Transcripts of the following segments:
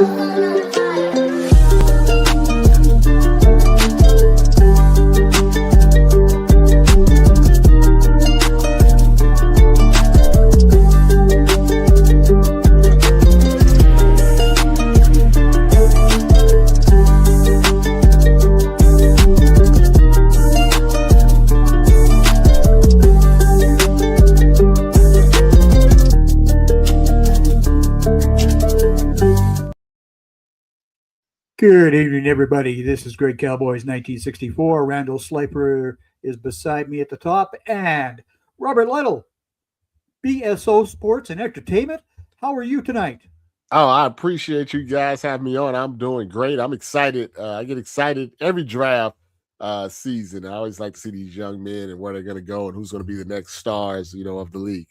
Good evening, everybody. This is Greg Cowboys 1964. Randall Sliper is beside me at the top, and Robert Little, BSO Sports and Entertainment. How are you tonight? Oh, I appreciate you guys having me on. I'm doing great. I'm excited. I get excited every draft season. I always like to see these young men and where they're going to go and who's going to be the next stars, of the league.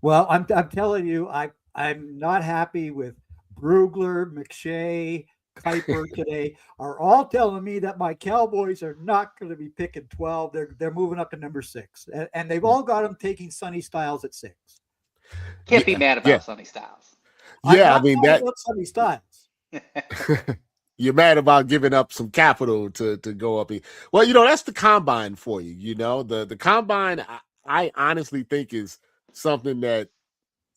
Well, I'm telling you, I'm not happy with Brugler, McShay, Kuiper today are all telling me that my Cowboys are not going to be picking 12. They're moving up to number 6, and they've all got them taking Sonny Styles at 6. Can't be mad about Sonny Styles. Yeah, I mean that. About Sonny Styles. You're mad about giving up some capital to go up. Well, that's the combine for you. The combine. I honestly think is something that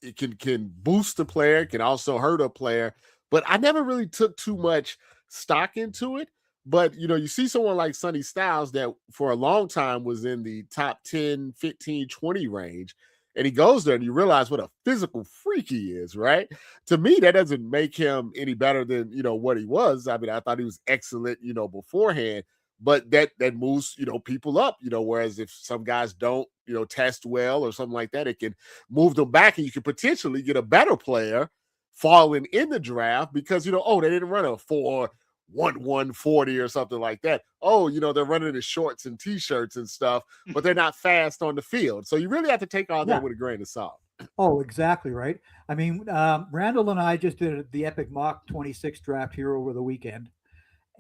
it can boost the player, can also hurt a player. But I never really took too much stock into it. But, you see someone like Sonny Styles that for a long time was in the top 10, 15, 20 range. And he goes there and you realize what a physical freak he is, right? To me, that doesn't make him any better than, what he was. I mean, I thought he was excellent, beforehand. But that moves, people up, whereas if some guys don't, test well or something like that, it can move them back and you can potentially get a better player falling in the draft because, they didn't run a 4.1140 or something like that. Oh, they're running in shorts and T-shirts and stuff, but they're not fast on the field. So you really have to take all that with a grain of salt. Oh, exactly right. I mean, Randall and I just did the Epic Mock 26 draft here over the weekend,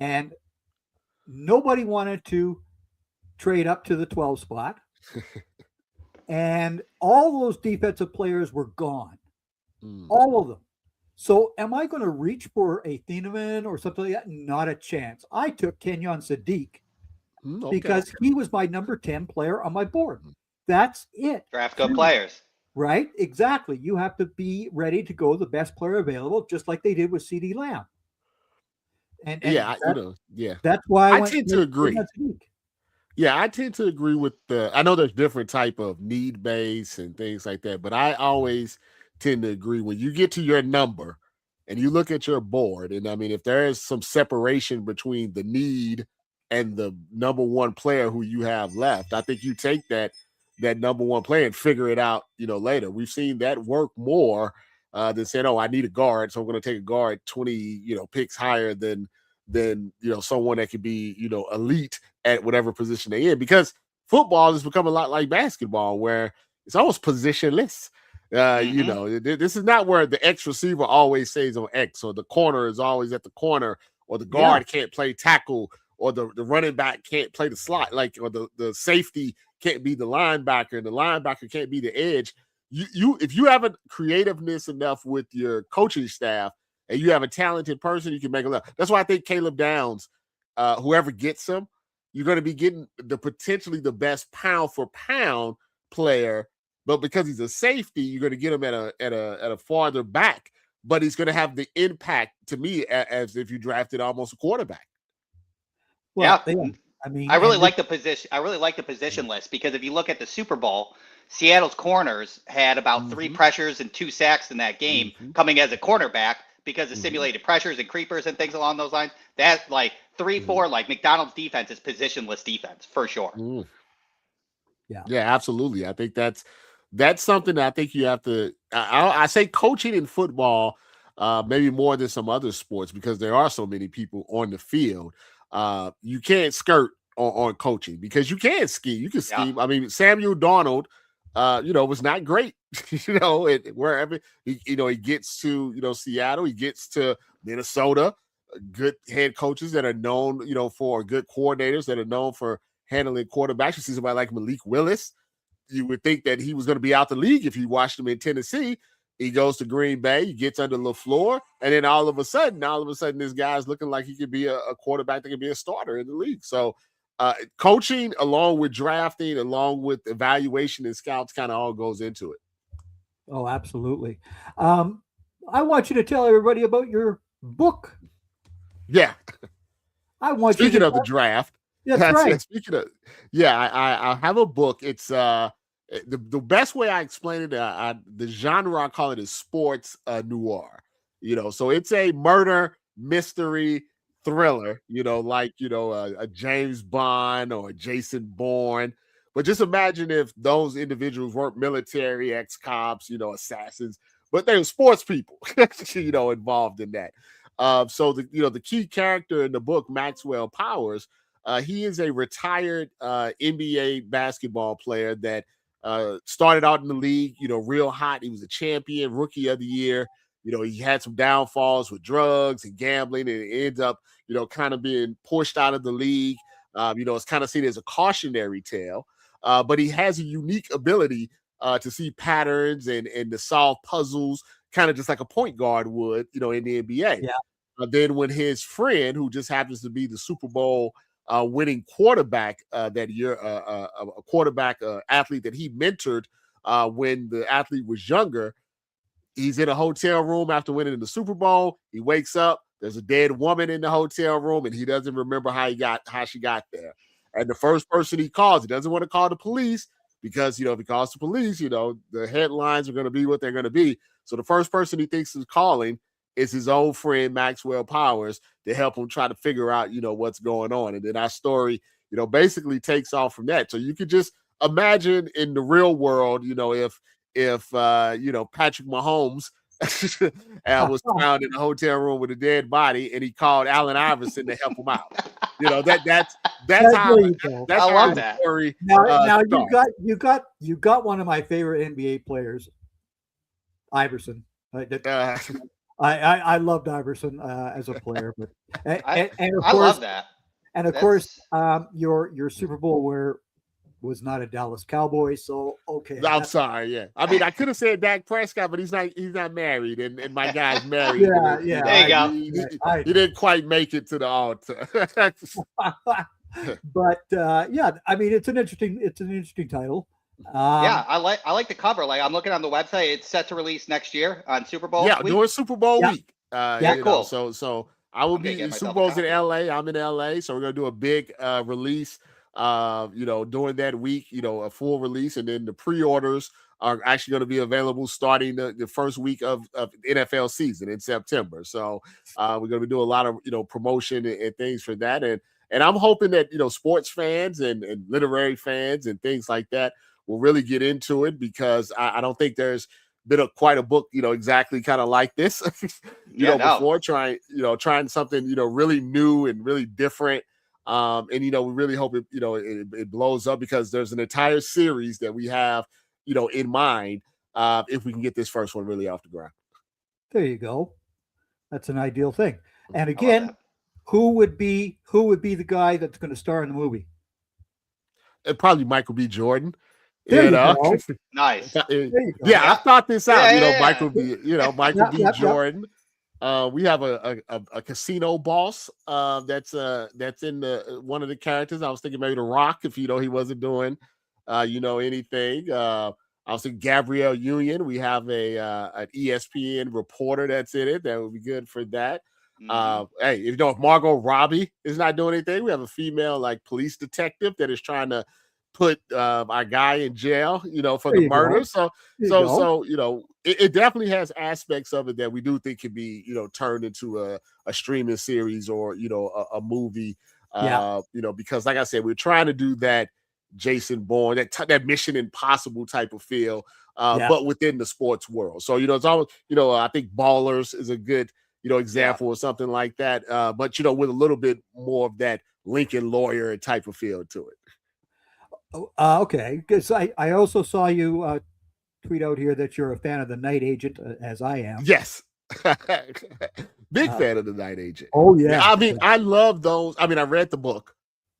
and nobody wanted to trade up to the 12 spot. And all those defensive players were gone. All of them. So am I going to reach for a Thieneman or something like that? Not a chance. I took Kenyon Sadiq because he was my number 10 player on my board. That's it. Draft good players. Right? Exactly. You have to be ready to go the best player available, just like they did with CeeDee Lamb. And that's why I tend to agree. Yeah, I tend to agree with I know there's different type of need base and things like that, but I always tend to agree when you get to your number and you look at your board. And I mean, if there is some separation between the need and the number one player who you have left, I think you take that number one player and figure it out, later. We've seen that work more than saying, oh, I need a guard, so I'm going to take a guard 20, picks higher than someone that could be, elite at whatever position they're in, because football has become a lot like basketball where it's almost positionless. This is not where the X receiver always stays on X, or the corner is always at the corner, or the guard can't play tackle, or the running back can't play the slot, or the safety can't be the linebacker, and the linebacker can't be the edge. If you have a creativeness enough with your coaching staff and you have a talented person, you can make a lot. That's why I think Caleb Downs, whoever gets him, you're going to be getting potentially the best pound for pound player. But because he's a safety, you're going to get him at a farther back. But he's going to have the impact to me as if you drafted almost a quarterback. Well, yeah. I mean, I really like the position list, because if you look at the Super Bowl, Seattle's corners had about 3 pressures and 2 sacks in that game coming as a cornerback because of simulated pressures and creepers and things along those lines. That 3-4, like McDonald's defense is positionless defense for sure. Yeah, absolutely. I think that's something that I think you have to. I say coaching in football, maybe more than some other sports, because there are so many people on the field. You can't skirt on coaching because you can scheme. You can scheme. Yeah. I mean, Samuel Darnold, was not great. Wherever he gets to, Seattle, he gets to Minnesota. Good head coaches that are known, for good coordinators that are known for handling quarterbacks. You see somebody like Malik Willis. You would think that he was going to be out the league if you watched him in Tennessee, He goes to Green Bay, he gets under LaFleur, and then all of a sudden, this guy's looking like he could be a quarterback that could be a starter in the league. So coaching, along with drafting, along with evaluation and scouts, kind of all goes into it. Oh, absolutely. I want you to tell everybody about your book. Yeah. I want Speaking of the draft. That's right. Speaking of, I have a book. It's the best way I explain it, the genre I call it is sports noir. So it's a murder mystery thriller, like a James Bond or a Jason Bourne. But just imagine if those individuals weren't military, ex-cops, assassins, but they were sports people, involved in that. So the key character in the book, Maxwell Powers, he is a retired NBA basketball player that started out in the league, real hot. He was a champion, rookie of the year. He had some downfalls with drugs and gambling, and it ends up, kind of being pushed out of the league. It's kind of seen as a cautionary tale, but he has a unique ability to see patterns and to solve puzzles, kind of just like a point guard would, in the NBA. Yeah. Then when his friend, who just happens to be the Super Bowl winning quarterback that year, a quarterback athlete that he mentored when the athlete was younger, he's in a hotel room after winning the Super Bowl. He wakes up. There's a dead woman in the hotel room, and he doesn't remember how she got there. And the first person he calls, he doesn't want to call the police because, if he calls the police, the headlines are going to be what they're going to be. So the first person he thinks is calling is his old friend, Maxwell Powers, to help him try to figure out, what's going on. And then our story, basically takes off from that. So you could just imagine in the real world, if Patrick Mahomes was found in a hotel room with a dead body and he called Allen Iverson to help him out. That's how the story. Now you got one of my favorite NBA players, Iverson. I loved Iverson as a player, but and of course, love that. And of course, your Super Bowl was not a Dallas Cowboys, so okay. I'm sorry, yeah. I mean, I could have said Dak Prescott, but he's not married, and my guy's married. Yeah. There you go. He didn't quite make it to the altar. But I mean, it's an interesting title. I like the cover. Like, I'm looking on the website; it's set to release next year on Super Bowl. Yeah, week. during Super Bowl week. Cool. So I will be Super Bowl's in LA. I'm in LA, so we're gonna do a big release. During that week, a full release, and then the pre-orders are actually going to be available starting the first week of NFL season in September. So we're going to be doing a lot of promotion and things for that, and I'm hoping that sports fans and literary fans and things like that will really get into it, because I don't think there's been quite a book exactly kind of like this before, trying something really new and really different. We really hope it blows up, because there's an entire series that we have, in mind, if we can get this first one really off the ground. There you go. That's an ideal thing. And again, who would be the guy that's going to star in the movie? Probably Michael B. Jordan. There you go. Nice. I thought this out. Michael B. B. Jordan. We have a casino boss that's in one of the characters. I was thinking maybe The Rock, if he wasn't doing anything. I was thinking Gabrielle Union. We have an ESPN reporter that's in it. That would be good for that. Hey, if Margot Robbie is not doing anything, we have a female police detective that is trying to put our guy in jail, for the murder. So it definitely has aspects of it that we do think could be, turned into a streaming series or, a movie, because like I said, we're trying to do that Jason Bourne, that Mission Impossible type of feel, but within the sports world. So, it's always, I think Ballers is a good, example or something like that. But, with a little bit more of that Lincoln Lawyer type of feel to it. Okay, because I also saw you tweet out here that you're a fan of The Night Agent, as I am. Yes. Big fan of The Night Agent. Oh, yeah. I mean, I love those. I mean, I read the book.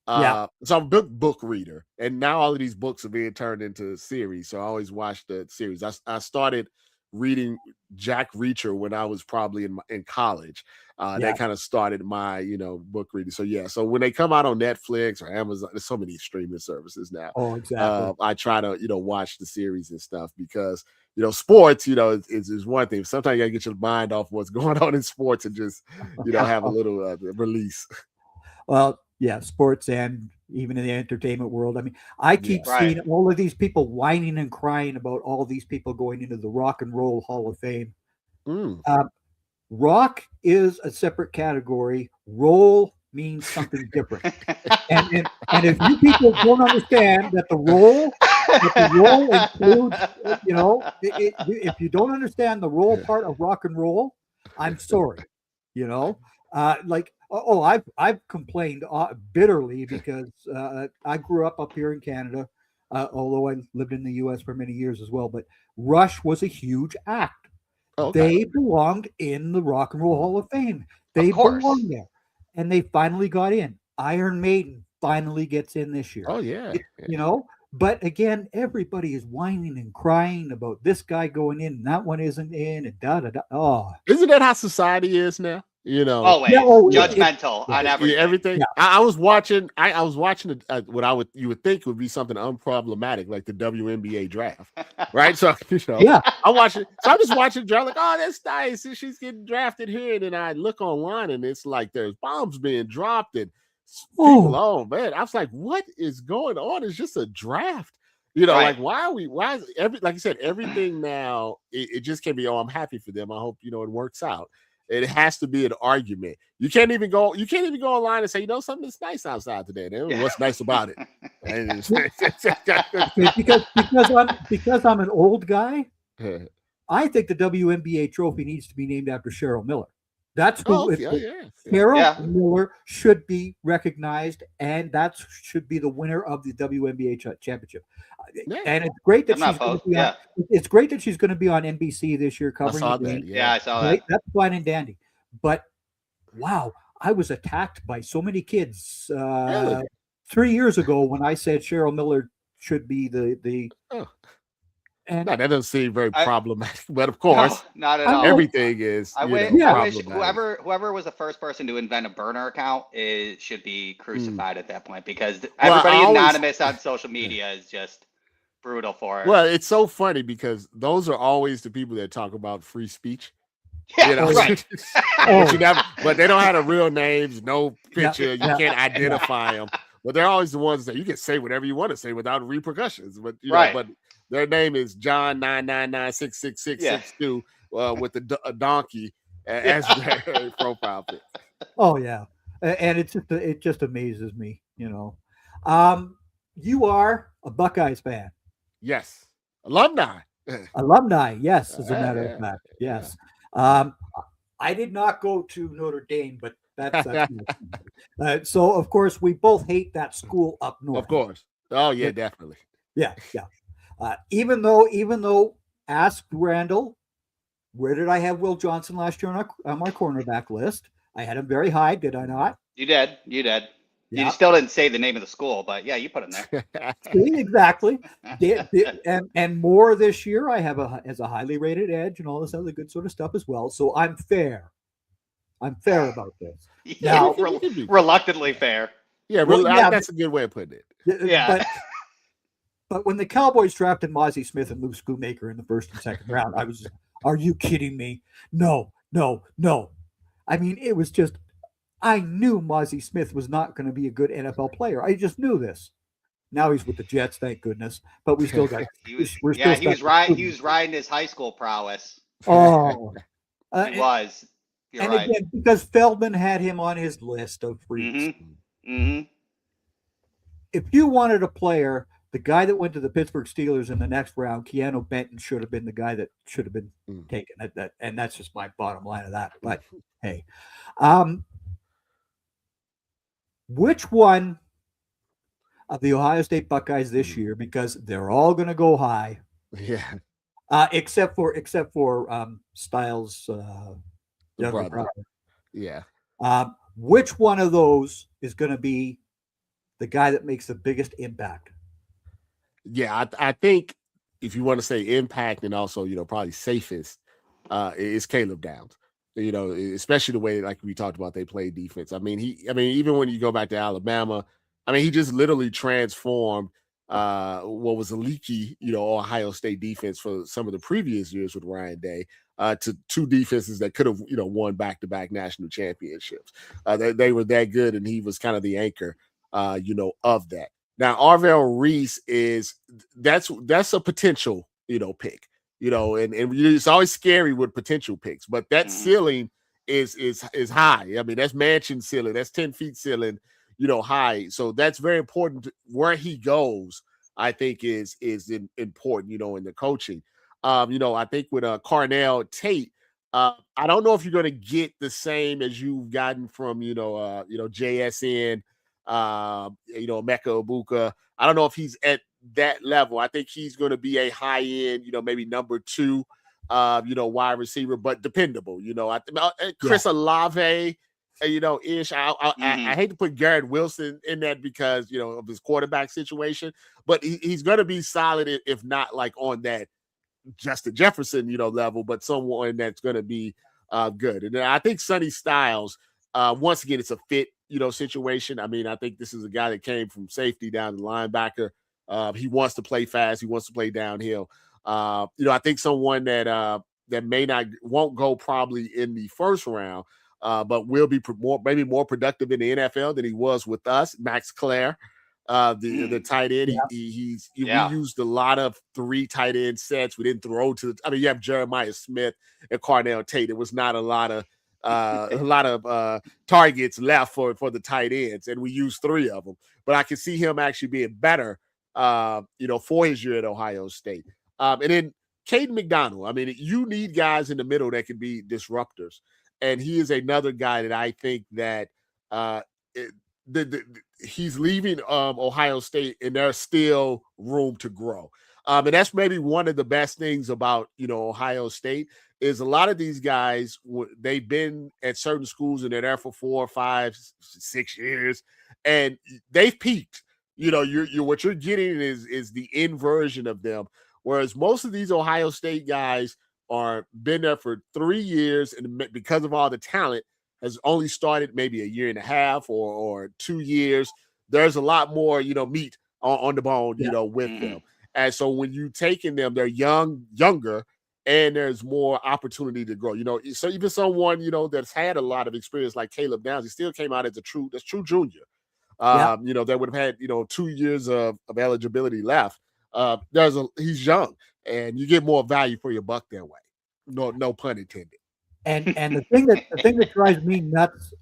So I'm a big book reader. And now all of these books are being turned into series. So I always watch the series. I started reading Jack Reacher when I was probably in college. That kind of started my, book reading. So yeah, so when they come out on Netflix or Amazon, there's so many streaming services now. Oh, exactly. I try to, watch the series and stuff because, sports, is one thing. Sometimes you gotta get your mind off what's going on in sports and just, have a little release. Well, yeah, sports and even in the entertainment world. I mean, I keep seeing all of these people whining and crying about all these people going into the Rock and Roll Hall of Fame. Rock is a separate category. Roll means something different. and if you people don't understand that the roll includes, if you don't understand the roll part of rock and roll, I'm sorry. I've complained bitterly because I grew up here in Canada, although I lived in the U.S. for many years as well. But Rush was a huge act. They belonged in the Rock and Roll Hall of Fame. They belonged there, and they finally got in. Iron Maiden finally gets in this year. Oh yeah, But again, everybody is whining and crying about this guy going in, and that one isn't in, and da da da. Oh, isn't that how society is now? Always judgmental on everything. Everything. Yeah. I was watching. I was watching what you would think would be something unproblematic, like the WNBA draft, right? So I watch it. So I'm just watching the draft, like, oh, that's nice. And she's getting drafted here, and then I look online, and it's like there's bombs being dropped, and people. Oh man, I was like, what is going on? It's just a draft. Like why is like you said, everything now? It just can't be. Oh, I'm happy for them. I hope it works out. It has to be an argument. You can't even go online and say, something's nice outside today. What's nice about it? because I'm an old guy, I think the WNBA trophy needs to be named after Cheryl Miller. That's who Carroll Miller should be recognized, and that should be the winner of the WNBA championship. Yeah. And it's great that it's great that she's going to be on NBC this year covering the game. Yeah, I saw that. That's fine and dandy. But wow, I was attacked by so many kids 3 years ago when I said Cheryl Miller should be the. And that doesn't seem very problematic, but of course, no, not at all. Everything is. I wish whoever was the first person to invent a burner account should be crucified at that point, because everybody anonymous on social media is just brutal for it. Well, it's so funny because those are always the people that talk about free speech. Yeah, right. But they don't have the real names, no picture. You can't identify them. But they're always the ones that you can say whatever you want to say without repercussions. But but their name is John 999666662 with a donkey as their profile pic. Oh yeah, and it just amazes me. You are a Buckeyes fan. Yes, alumni. Yes, as a matter of fact. Yes. I did not go to Notre Dame, but that's so of course we both hate that school up north. Of course. Oh yeah, definitely. Yeah. Even though ask Randall, where did I have Will Johnson last year on my cornerback list? I had him very high, did I not? You did. Yeah. You still didn't say the name of the school, but yeah, you put him there. Exactly. And more this year, I have as a highly rated edge and all this other good sort of stuff as well. So I'm fair. About this. Now, reluctantly fair. Yeah, that's a good way of putting it. Yeah. But when the Cowboys drafted Mozzie Smith and Luke Schoonmaker in the first and second round, I was, are you kidding me? No. I mean, it was just, I knew Mozzie Smith was not going to be a good NFL player. I just knew this. Now he's with the Jets, thank goodness. But we still got. He was riding his high school prowess. Oh, he was. You're right. Again, because Feldman had him on his list of freaks. Mm-hmm. If you wanted a player, the guy that went to the Pittsburgh Steelers in the next round, Keanu Benton, should have been the guy that should have been taken. And that's just my bottom line of that. But hey, which one of the Ohio State Buckeyes this year, because they're all going to go high, except for Styles' younger brother. Yeah. Which one of those is going to be the guy that makes the biggest impact? Yeah, I think if you want to say impact and also, probably safest, is Caleb Downs. Especially the way, like we talked about, they play defense. Even when you go back to Alabama, he just literally transformed what was a leaky, Ohio State defense for some of the previous years with Ryan Day to two defenses that could have, won back-to-back national championships. They were that good, and he was kind of the anchor, of that. Now, Arvell Reese that's a potential, pick. And it's always scary with potential picks, but that ceiling is high. That's mansion ceiling, that's 10 feet ceiling, high. So that's very important. Where he goes, I think is important, in the coaching. I think with Carnell Tate, I don't know if you're going to get the same as you've gotten from, JSN, Emeka Egbuka. I don't know if he's at that level. I think he's going to be a high end, maybe number 2, wide receiver, but dependable. Chris Olave, ish. I hate to put Garrett Wilson in that because of his quarterback situation, but he's going to be solid if not like on that Justin Jefferson, level, but someone that's going to be good. And then I think Sonny Styles, once again, it's a fit, situation. I think this is a guy that came from safety down to linebacker. He wants to play fast. He wants to play downhill. I think someone that won't go probably in the first round, but will be maybe more productive in the NFL than he was with us. Max Clare, the tight end. We used a lot of 3 tight end sets. We didn't throw to. You have Jeremiah Smith and Carnell Tate. It was not a lot of targets left for the tight ends, and we used 3 of them. But I can see him actually being better, for his year at Ohio State. And then Caden McDonald. You need guys in the middle that can be disruptors, and he is another guy that I think that he's leaving Ohio State, and there's still room to grow. And that's maybe one of the best things about Ohio State is a lot of these guys, they've been at certain schools and they're there for 4, 5, 6 years, and they've peaked. You're what you're getting is the inversion of them. Whereas most of these Ohio State guys are been there for 3 years, and because of all the talent, has only started maybe a year and a half or 2 years. There's a lot more, meat on the bone, with them. And so when you taking them, they're younger, and there's more opportunity to grow. So even someone, that's had a lot of experience like Caleb Downs, he still came out as a true junior. That would have had, 2 years of eligibility left. He's young, and you get more value for your buck that way. No pun intended. And the thing that drives me nuts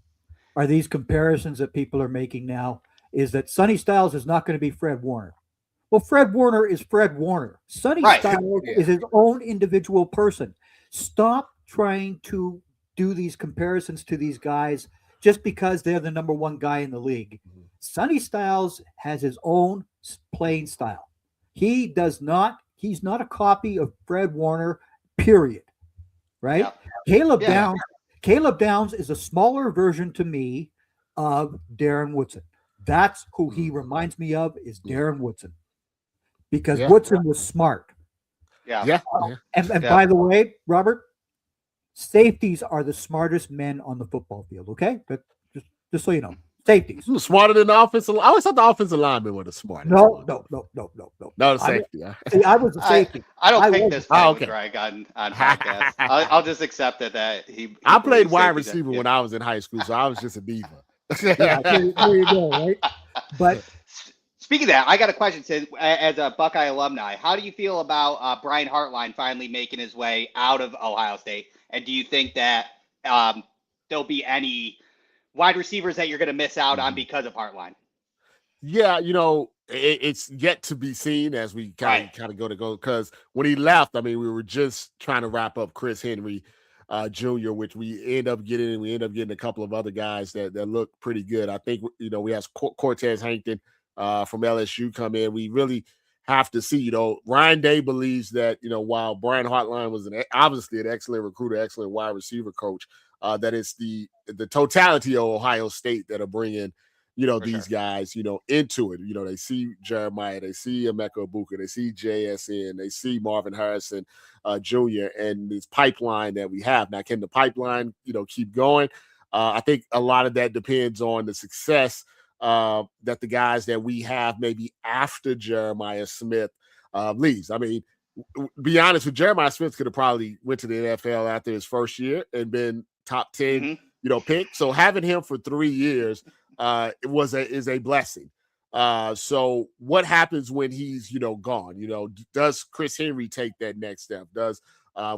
are these comparisons that people are making now, is that Sonny Styles is not going to be Fred Warner. Well, Fred Warner is Fred Warner. Sonny Styles is his own individual person. Stop trying to do these comparisons to these guys just because they're the number 1 guy in the league. Sonny Styles has his own playing style. He's not a copy of Fred Warner, period. Right? Yeah. Caleb Downs is a smaller version to me of Darren Woodson. That's who he reminds me of, is Darren Woodson. Because Woodson was smart. Yeah. And by the way, Robert, safeties are the smartest men on the football field, okay? But just so you know. Safeties. Smarter than the offensive. I always thought the offensive linemen were the smartest. No. No, the safety. I was a safety. I don't pick this fight with Greg on podcast. I'll just accept it that he I played wide receiver when I was in high school, so I was just a diva. There you go, right? But speaking of that, I got a question. As a Buckeye alumni, how do you feel about Brian Hartline finally making his way out of Ohio State? And do you think that there'll be any wide receivers that you're going to miss out on because of Hartline? Yeah, it's yet to be seen as we kind of go because when he left, we were just trying to wrap up Chris Henry Jr., which we end up getting. We end up getting a couple of other guys that look pretty good. I think we have Cortez Hankton from LSU come in. We really have to see. Ryan Day believes that while Brian Hartline was obviously an excellent recruiter, excellent wide receiver coach, that it's the totality of Ohio State that are bringing these guys, into it. They see Jeremiah, they see Emeka Ibuka, they see JSN, they see Marvin Harrison Jr. and this pipeline that we have. Now, can the pipeline, keep going? I think a lot of that depends on the success that the guys that we have maybe after Jeremiah Smith leaves. I mean, be honest with Jeremiah Smith could have probably went to the NFL after his first year and been top 10, pick. So having him for 3 years is a blessing. So what happens when he's, gone? Does Chris Henry take that next step? Does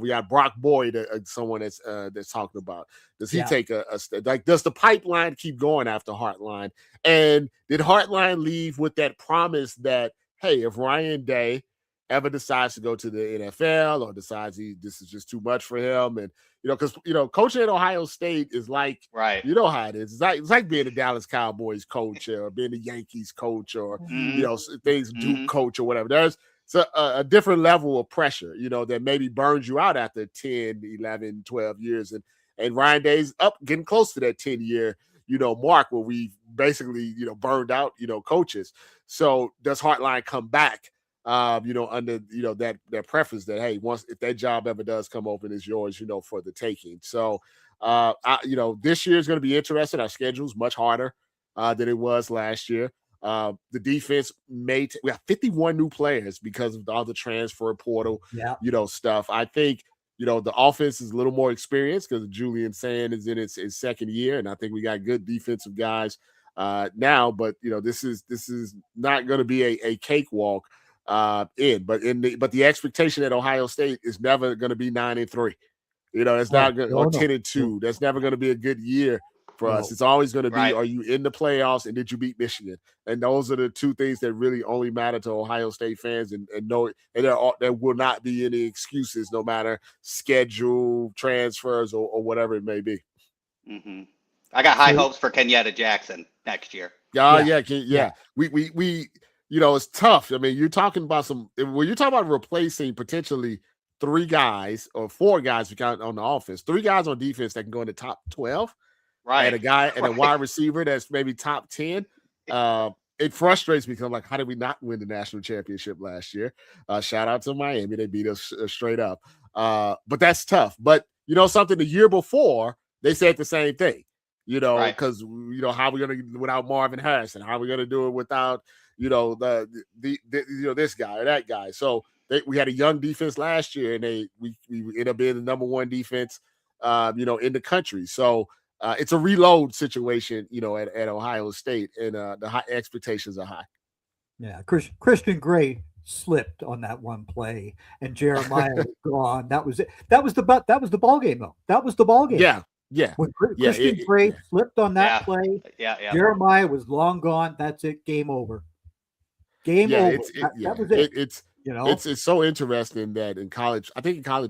we got Brock Boyd, someone that's talking about? Does he take a step? Like, does the pipeline keep going after Hartline? And did Hartline leave with that promise that, hey, if Ryan Day ever decides to go to the NFL or decides this is just too much for him, and because coaching at Ohio State is like, right, how it is. It's like being a Dallas Cowboys coach or being a Yankees coach or things Duke coach or whatever. There's a different level of pressure, that maybe burns you out after 10, 11, 12 years, and Ryan Day's up getting close to that 10-year mark where we've basically burned out coaches. So does Hartline come back? Under that preference that, hey, if that job ever does come open, is yours, for the taking. So this year is going to be interesting. Our schedule's much harder than it was last year. The defense we have 51 new players because of all the transfer portal, stuff. I think the offense is a little more experienced because Julian Sand is in his second year, and I think we got good defensive guys now. But this is not going to be a cakewalk. But the expectation at Ohio State is never going to be 9-3. It's not going or 10-2. That's never going to be a good year for us. It's always going to be, are you in the playoffs and did you beat Michigan? And those are the two things that really only matter to Ohio State fans. And there will not be any excuses, no matter schedule, transfers, or whatever it may be. Mm-hmm. I got high hopes for Kenyatta Jackson next year. We. It's tough. I mean, you're talking about replacing potentially 3 guys or 4 guys, if you count on the offense, 3 guys on defense that can go in the top 12, right? And a guy and a wide receiver that's maybe top 10. It frustrates me because I'm like, how did we not win the national championship last year? Shout out to Miami. They beat us straight up. But that's tough. But something, the year before, they said the same thing, because, how are we going to, without Marvin Harrison, how are we going to do it without, this guy or that guy. So we had a young defense last year, and we ended up being the number 1 defense, in the country. So it's a reload situation, at Ohio State, and the high expectations are high. Yeah, Christian Gray slipped on that one play, and Jeremiah was gone. That was it. That was the ball game, though. That was the ball game. Yeah. When Christian Gray slipped on that play, Jeremiah was long gone. That's it. Game over. Game over. That was it. It's so interesting that in college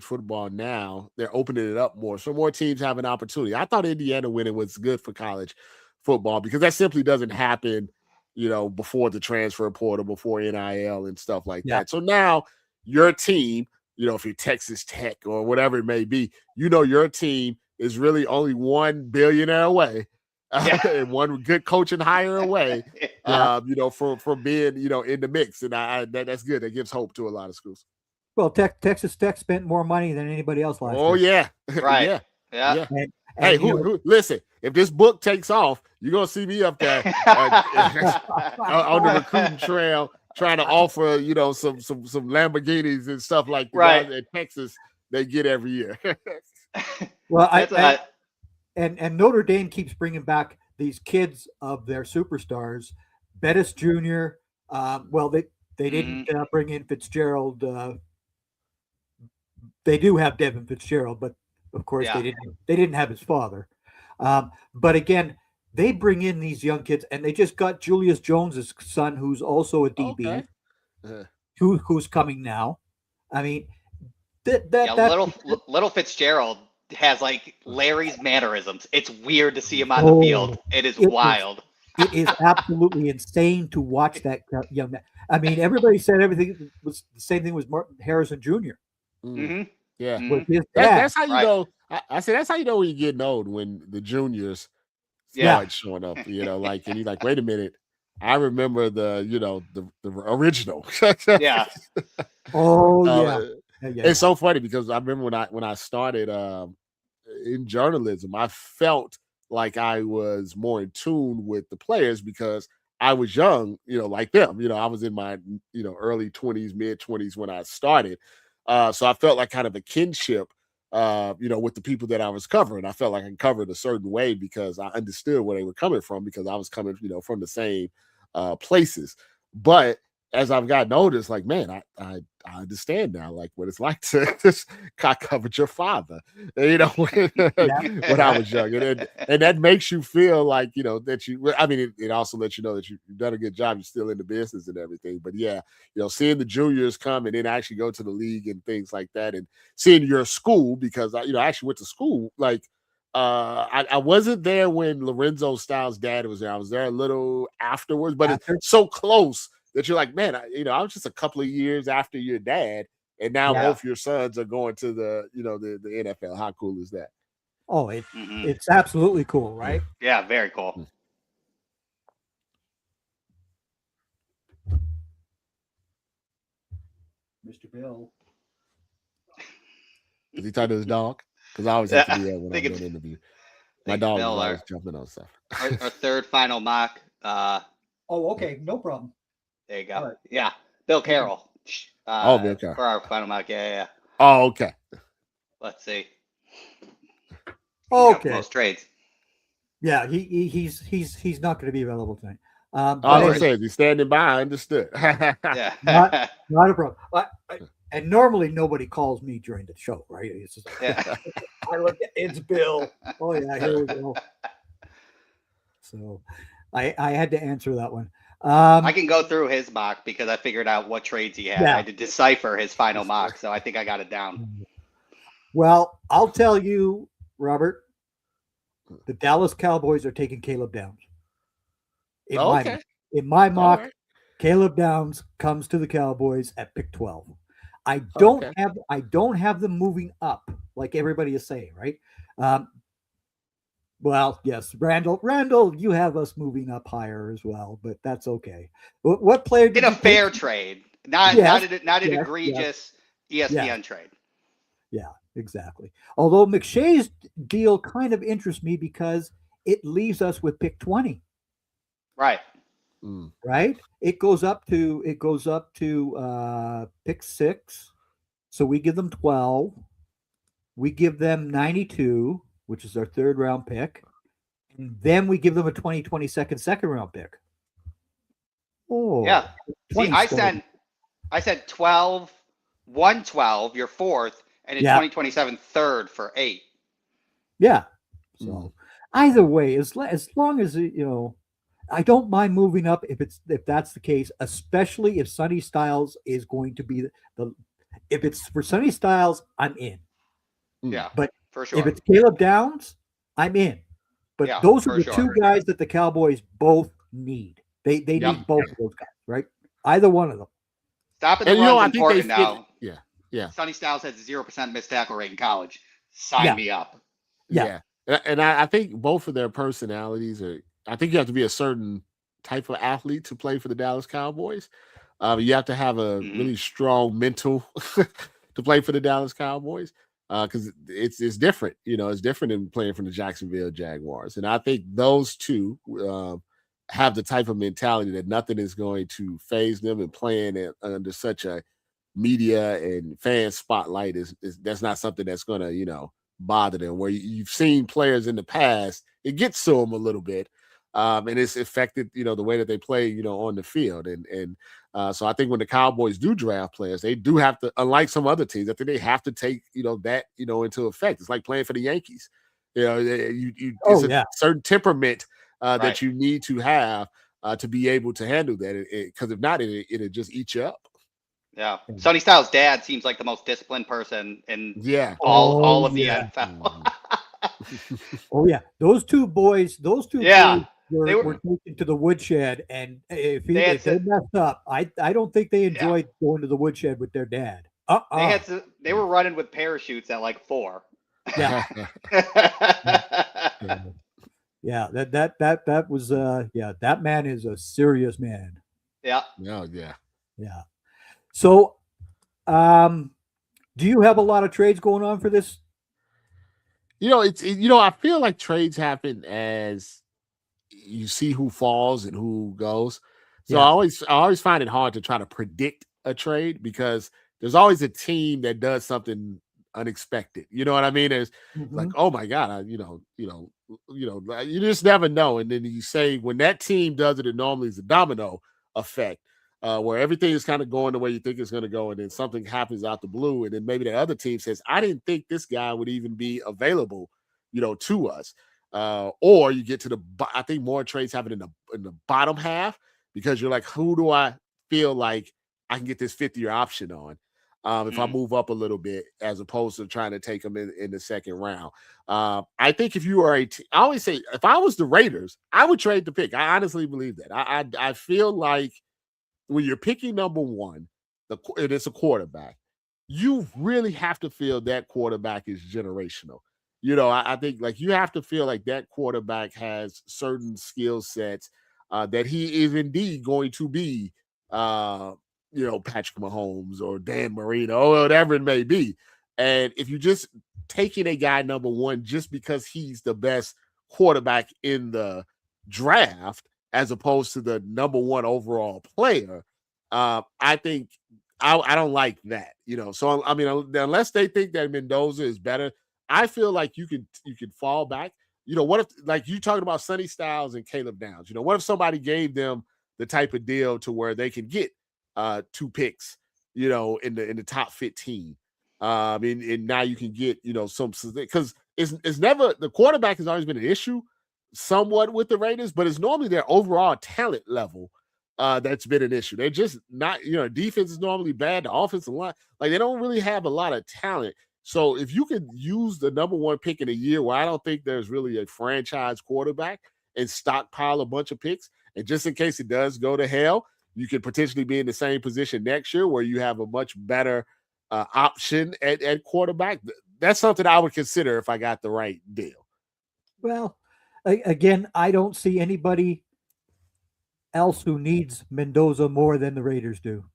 football now, they're opening it up more. So more teams have an opportunity. I thought Indiana winning was good for college football because that simply doesn't happen, before the transfer portal, before NIL and stuff like that. So now your team, if you're Texas Tech or whatever it may be, your team is really only one billionaire away. And one good coaching hire away, for being, in the mix. And that's good. That gives hope to a lot of schools. Well, Texas Tech spent more money than anybody else last year. Oh, yeah. Right. Yeah. And who listen, if this book takes off, you're going to see me up there on the recruiting trail trying to offer, some Lamborghinis and stuff like that in Texas they get every year. Well, And Notre Dame keeps bringing back these kids of their superstars. Bettis Jr. They didn't bring in Fitzgerald. They do have Devin Fitzgerald, but of course they didn't have his father. But again, they bring in these young kids, and they just got Julius Jones's son, who's also a DB, who's coming now. I mean, Little Fitzgerald has like Larry's mannerisms. It's weird to see him on the field. It is wild. It is absolutely insane to watch that young man. I mean, everybody said everything was the same thing with Martin Harrison Jr. Mm-hmm. Yeah, that's how you know. I said that's how you know when you're getting old, when the juniors start showing up. Like, and he's like, wait a minute. I remember the original. Yeah. It's so funny because I remember when I started in journalism, I felt like I was more in tune with the players because I was young, like them. I was in my early 20s, mid 20s when I started. So I felt like kind of a kinship with the people that I was covering. I felt like I covered a certain way because I understood where they were coming from because I was coming, from the same places. But as I've gotten older, it's like, man, I understand now, like what it's like to just covered your father, when I was young, and that makes you feel like that you. I mean, it also lets you know that you've done a good job. You're still in the business and everything. But yeah, seeing the juniors come and then actually go to the league and things like that, and seeing your school because I actually went to school like. I wasn't there when Lorenzo Styles' dad was there. I was there a little afterwards, but it's so close that you're like, man, I was just a couple of years after your dad, and now both your sons are going to the NFL. How cool is that? Oh, it's absolutely cool, right? Yeah, very cool. Mr. Bill. Is he talking to his dog? Because I always have to do that when I'm doing an interview. My dog is always jumping on stuff. Our third final mock. Okay, no problem. There you go. Right. Yeah, Bill Carroll. Bill Carroll for our final mock. Yeah. Oh, okay. Let's see. Okay. Most trades. Yeah, he's not going to be available tonight. I was saying, he's standing by. I understood. Yeah. not a problem. And normally nobody calls me during the show, right? It's just I look at it's Bill. Oh yeah, here we go. So I had to answer that one. I can go through his mock because I figured out what trades he had. I had to decipher his final mock, so I think I got it down. Well, I'll tell you, Robert, the Dallas Cowboys are taking Caleb Downs. In my mock, right. Caleb Downs comes to the Cowboys at pick 12. I don't have them moving up like everybody is saying, right? Well, yes, Randall, you have us moving up higher as well, but that's okay. What player did in a fair trade, not an egregious ESPN trade. Yeah, exactly. Although McShay's deal kind of interests me because it leaves us with pick 20. Right. Right? It goes up to pick 6. So we give them 12. We give them 92, which is our third round pick. And then we give them a 2022 second round pick. Oh. Yeah. See, I said 12, 112, your fourth, and a 2027 third for 8. Yeah. So either way, as long as I don't mind moving up if that's the case, especially if Sonny Styles is going to be if it's for Sonny Styles, I'm in. Yeah, but for sure. If it's Caleb Downs, I'm in. But those are the two guys that the Cowboys both need. They need both of those guys, right? Either one of them. Stop it. I think they now. Yeah. Sonny Styles has 0% missed tackle rate in college. Sign me up. Yeah. And I think both of their personalities are. I think you have to be a certain type of athlete to play for the Dallas Cowboys. You have to have a really strong mental to play for the Dallas Cowboys because it's different. It's different than playing for the Jacksonville Jaguars. And I think those two have the type of mentality that nothing is going to phase them, and playing under such a media and fan spotlight is that's not something that's going to, bother them. Where you've seen players in the past, it gets to them a little bit. And it's affected, the way that they play, on the field. And so I think when the Cowboys do draft players, they do have to, unlike some other teams, I think they have to take, that, into effect. It's like playing for the Yankees. It's a certain temperament that you need to have to be able to handle that. Because if not, it'll just eat you up. Yeah. Sonny Styles' dad seems like the most disciplined person in all of the NFL. Oh yeah, those two boys were taken to the woodshed, and if they messed up, I don't think they enjoyed going to the woodshed with their dad. They were running with parachutes at like 4. Yeah. Yeah, that was that man is a serious man. Yeah. No, yeah. Yeah. So, do you have a lot of trades going on for this? I feel like trades happen as you see who falls and who goes. So Yeah. I always find it hard to try to predict a trade because there's always a team that does something unexpected. You know what I mean? It's like, Mhm. oh my God, you just never know. And then you say when that team does it, it normally is a domino effect. Where everything is kind of going the way you think it's going to go, and then something happens out the blue, and then maybe the other team says, "I didn't think this guy would even be available, to us." Or you get to I think more trades happen in the bottom half because you're like, who do I feel like I can get this 50-year option on if I move up a little bit, as opposed to trying to take them in the second round. I think if you are I always say, if I was the Raiders, I would trade the pick. I honestly believe that. I feel like when you're picking number one, and it's a quarterback, you really have to feel that quarterback is generational. I think like you have to feel like that quarterback has certain skill sets that he is indeed going to be, Patrick Mahomes or Dan Marino or whatever it may be. And if you're just taking a guy number one just because he's the best quarterback in the draft, as opposed to the number one overall player, I think I don't like that, So I mean, unless they think that Mendoza is better, I feel like you could fall back. What if, like you talking about Sonny Styles and Caleb Downs? What if somebody gave them the type of deal to where they can get 2 picks, in the top 15. And now you can get, some, because it's never, the quarterback has always been an issue somewhat with the Raiders, but it's normally their overall talent level that's been an issue. They're just not, defense is normally bad. The offensive line, like they don't really have a lot of talent. So if you could use the number one pick in a year where I don't think there's really a franchise quarterback and stockpile a bunch of picks, and just in case it does go to hell, you could potentially be in the same position next year where you have a much better option at quarterback. That's something I would consider if I got the right deal. Well, again, I don't see anybody else who needs Mendoza more than the Raiders do.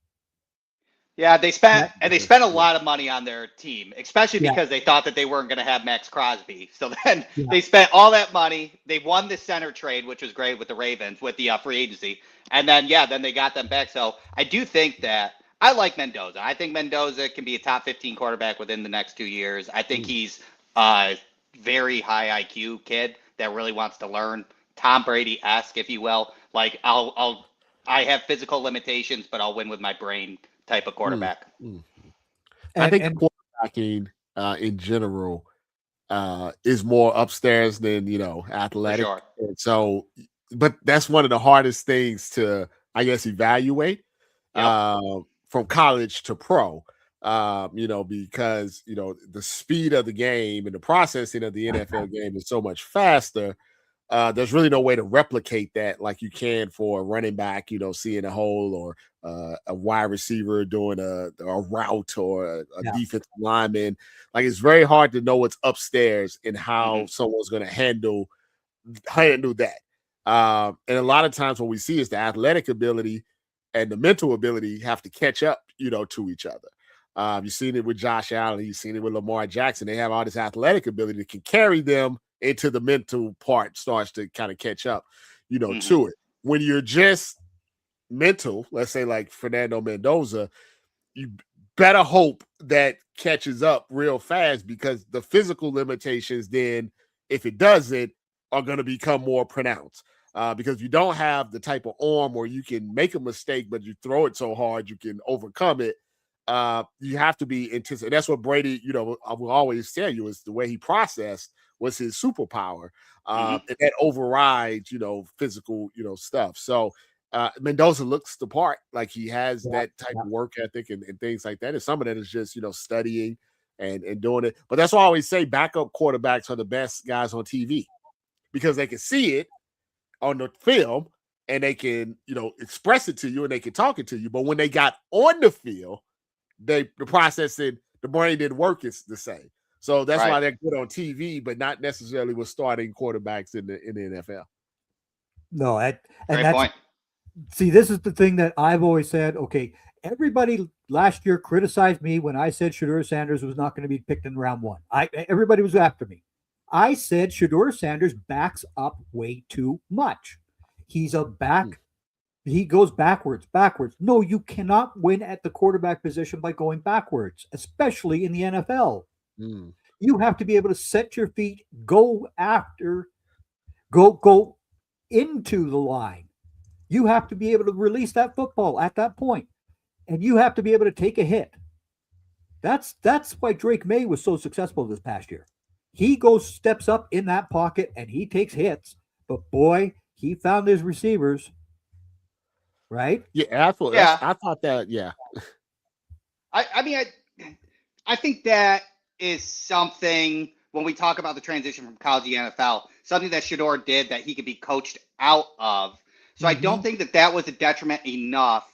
Yeah, they spent a lot of money on their team, especially because they thought that they weren't going to have Max Crosby. So then they spent all that money. They won the center trade, which was great with the Ravens with the free agency, and then then they got them back. So I do think that I like Mendoza. I think Mendoza can be a top 15 quarterback within the next 2 years. I think he's a very high IQ kid that really wants to learn, Tom Brady-esque, if you will. Like I have physical limitations, but I'll win with my brain type of quarterback. I think quarterbacking in general is more upstairs than athletic. For sure. And so, but that's one of the hardest things to, I guess, evaluate from college to pro. Because the speed of the game and the processing of the NFL game is so much faster. There's really no way to replicate that like you can for a running back, seeing a hole, or a wide receiver doing a route, or a defensive lineman. Like, it's very hard to know what's upstairs and how someone's going to handle that. And a lot of times what we see is the athletic ability and the mental ability have to catch up, to each other. You've seen it with Josh Allen. You've seen it with Lamar Jackson. They have all this athletic ability that can carry them into the mental part starts to kind of catch up, to it. When you're just mental, let's say like Fernando Mendoza, you better hope that catches up real fast, because the physical limitations then, if it doesn't, are going to become more pronounced. Because you don't have the type of arm where you can make a mistake, but you throw it so hard you can overcome it. You have to be anticipated. That's what Brady, I will always tell you, is the way he processed was his superpower. And that overrides, physical, stuff. So Mendoza looks the part. Like, he has that type of work ethic and things like that. And some of that is just, studying and doing it. But that's why I always say backup quarterbacks are the best guys on TV, because they can see it on the film and they can, express it to you and they can talk it to you. But when they got on the field, the processing, the brain didn't work the same. So that's why they're good on TV, but not necessarily with starting quarterbacks in the NFL. No, Great point. See, this is the thing that I've always said. Okay, everybody last year criticized me when I said Shedeur Sanders was not going to be picked in round 1. Everybody was after me. I said Shedeur Sanders backs up way too much. He's a back. He goes backwards. No, you cannot win at the quarterback position by going backwards, especially in the NFL. You have to be able to set your feet, go into the line. You have to be able to release that football at that point, and you have to be able to take a hit. That's why Drake May was so successful this past year. He steps up in that pocket, and he takes hits. But boy, he found his receivers. Right? Yeah, I thought that. Yeah. I think that is something when we talk about the transition from college to the NFL, something that Shedeur did that he could be coached out of. So I don't think that was a detriment enough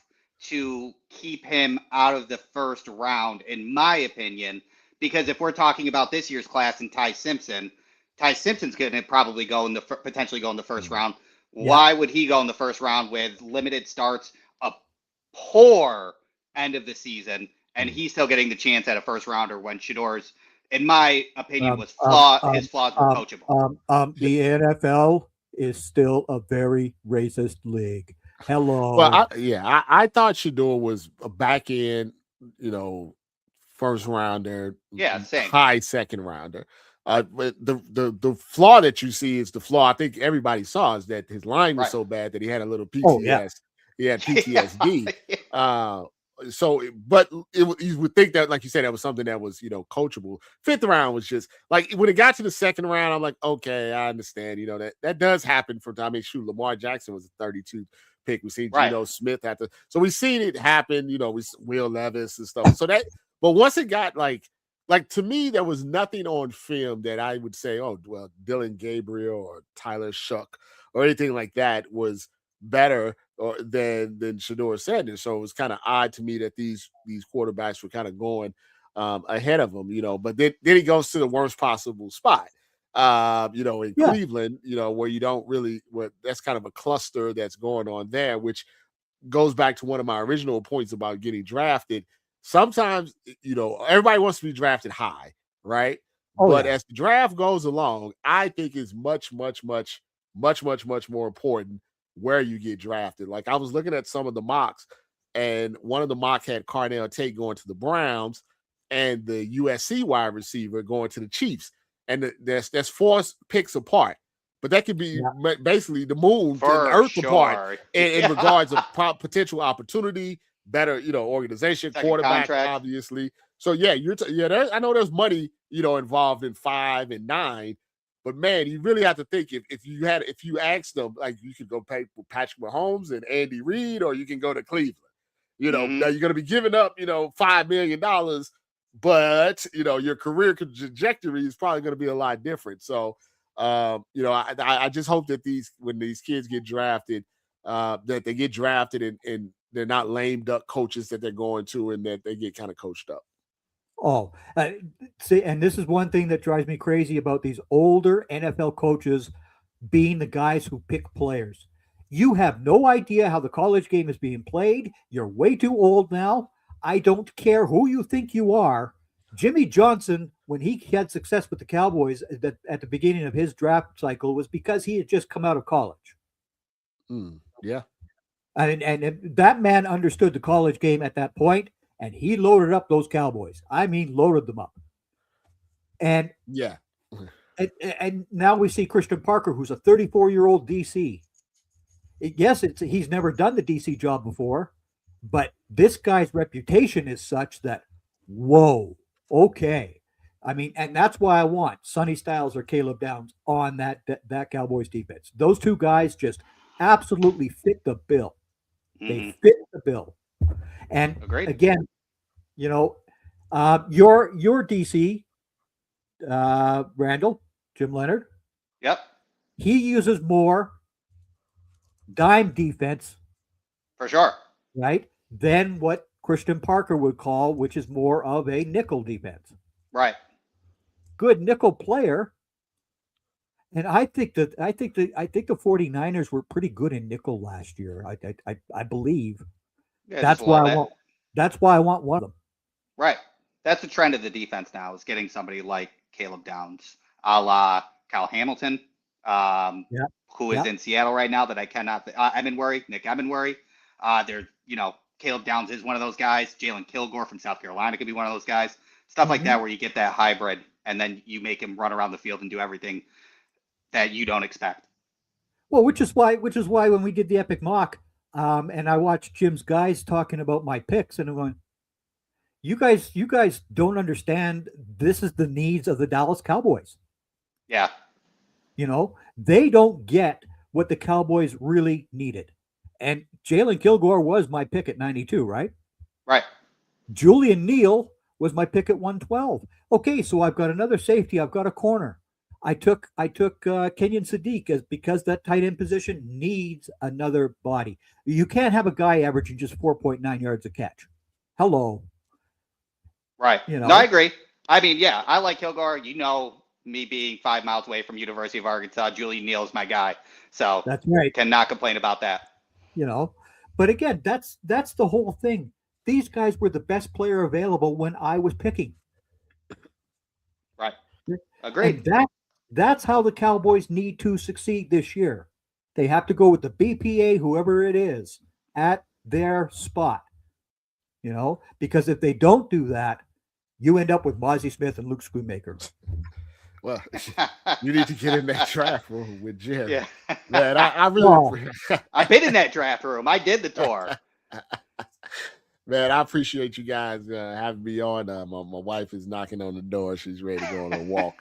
to keep him out of the first round, in my opinion, because if we're talking about this year's class and Ty Simpson's going to probably potentially go in the first round. Why would he go in the first round with limited starts, a poor end of the season, and he's still getting the chance at a first rounder when Shedeur's, in my opinion, was his flaws were coachable. The NFL is still a very racist league. Hello. Well, I thought Shedeur was a back end, first rounder. Yeah, same. High second rounder. But the flaw that you see is the flaw I think everybody saw is that his line was so bad that he had a little PTSD. He had PTSD. But you would think that, like you said, that was something that was, coachable. Fifth round was just like when it got to the second round, I'm like, okay, I understand. That does happen from time. Lamar Jackson was a 32 pick. We seen Geno Smith so we've seen it happen. We Will Levis and stuff. But once it got like to me, there was nothing on film that I would say, oh, well, Dylan Gabriel or Tyler Shuck or anything like that was better than Shedeur Sanders. So it was kind of odd to me that these quarterbacks were kind of going ahead of him, But then he goes to the worst possible spot, in Cleveland, where you don't really, that's kind of a cluster that's going on there, which goes back to one of my original points about getting drafted. Sometimes, everybody wants to be drafted high, right? But as the draft goes along, I think it's much, much, much, much, much, much more important where you get drafted. Like I was looking at some of the mocks, and one of the mock had Carnell Tate going to the Browns and the USC wide receiver going to the Chiefs. And that's 4 picks apart. But that could be basically the moon and the earth apart in regards of potential opportunity, better, organization, second quarterback, contract. Obviously. So I know there's money, involved in 5 and 9, but man, you really have to think if you asked them, like you could go pay for Patrick Mahomes and Andy Reid, or you can go to Cleveland. Now you're going to be giving up, $5 million, but your career trajectory is probably going to be a lot different. So, I just hope that when these kids get drafted, that they get drafted and they're not lame duck coaches that they're going to, and that they get kind of coached up. Oh, see, and this is one thing that drives me crazy about these older NFL coaches being the guys who pick players. You have no idea how the college game is being played. You're way too old now. I don't care who you think you are. Jimmy Johnson, when he had success with the Cowboys at the beginning of his draft cycle, was because he had just come out of college. Yeah. And that man understood the college game at that point, and he loaded up those Cowboys. I mean, loaded them up. And and now we see Christian Parker, who's a 34-year-old DC. Yes, he's never done the DC job before, but this guy's reputation is such that, whoa, okay. I mean, and that's why I want Sonny Styles or Caleb Downs on that Cowboys defense. Those two guys just absolutely fit the bill. They fit the bill. And again, your DC, Randall, Jim Leonard. Yep. He uses more dime defense. For sure. Right? Than what Christian Parker would call, which is more of a nickel defense. Right. good nickel player. And I think the 49ers were pretty good in nickel last year. I believe. Yeah, That's why I want one of them. Right. That's the trend of the defense now, is getting somebody like Caleb Downs, a la Kyle Hamilton, who is in Seattle right now that I cannot. Nick Ebenworry. Caleb Downs is one of those guys. Jalen Kilgore from South Carolina could be one of those guys. Stuff like that, where you get that hybrid, and then you make him run around the field and do everything that you don't expect. Well, which is why when we did the epic mock, and I watched Jim's guys talking about my picks, and I'm going, you guys don't understand. This is the needs of the Dallas Cowboys. Yeah. They don't get what the Cowboys really needed. And Jalen Kilgore was my pick at 92, right? Right. Julian Neal was my pick at 112. Okay, so I've got another safety. I've got a corner. I took Kenyon Sadiq because that tight end position needs another body. You can't have a guy averaging just 4.9 yards a catch. Hello. Right. No, I agree. I mean, yeah, I like Kilgore. Me being 5 miles away from University of Arkansas, Julian Neal is my guy. So that's right. Cannot complain about that. But again, that's the whole thing. These guys were the best player available when I was picking. Right. Agreed. And that's how the Cowboys need to succeed this year. They have to go with the BPA, whoever it is, at their spot. Because if they don't do that, you end up with Mozzie Smith and Luke Schoonmaker. Well, you need to get in that draft room with Jim. Yeah. Man, I really I've been in that draft room. I did the tour. Man, I appreciate you guys having me on. My wife is knocking on the door. She's ready to go on a walk.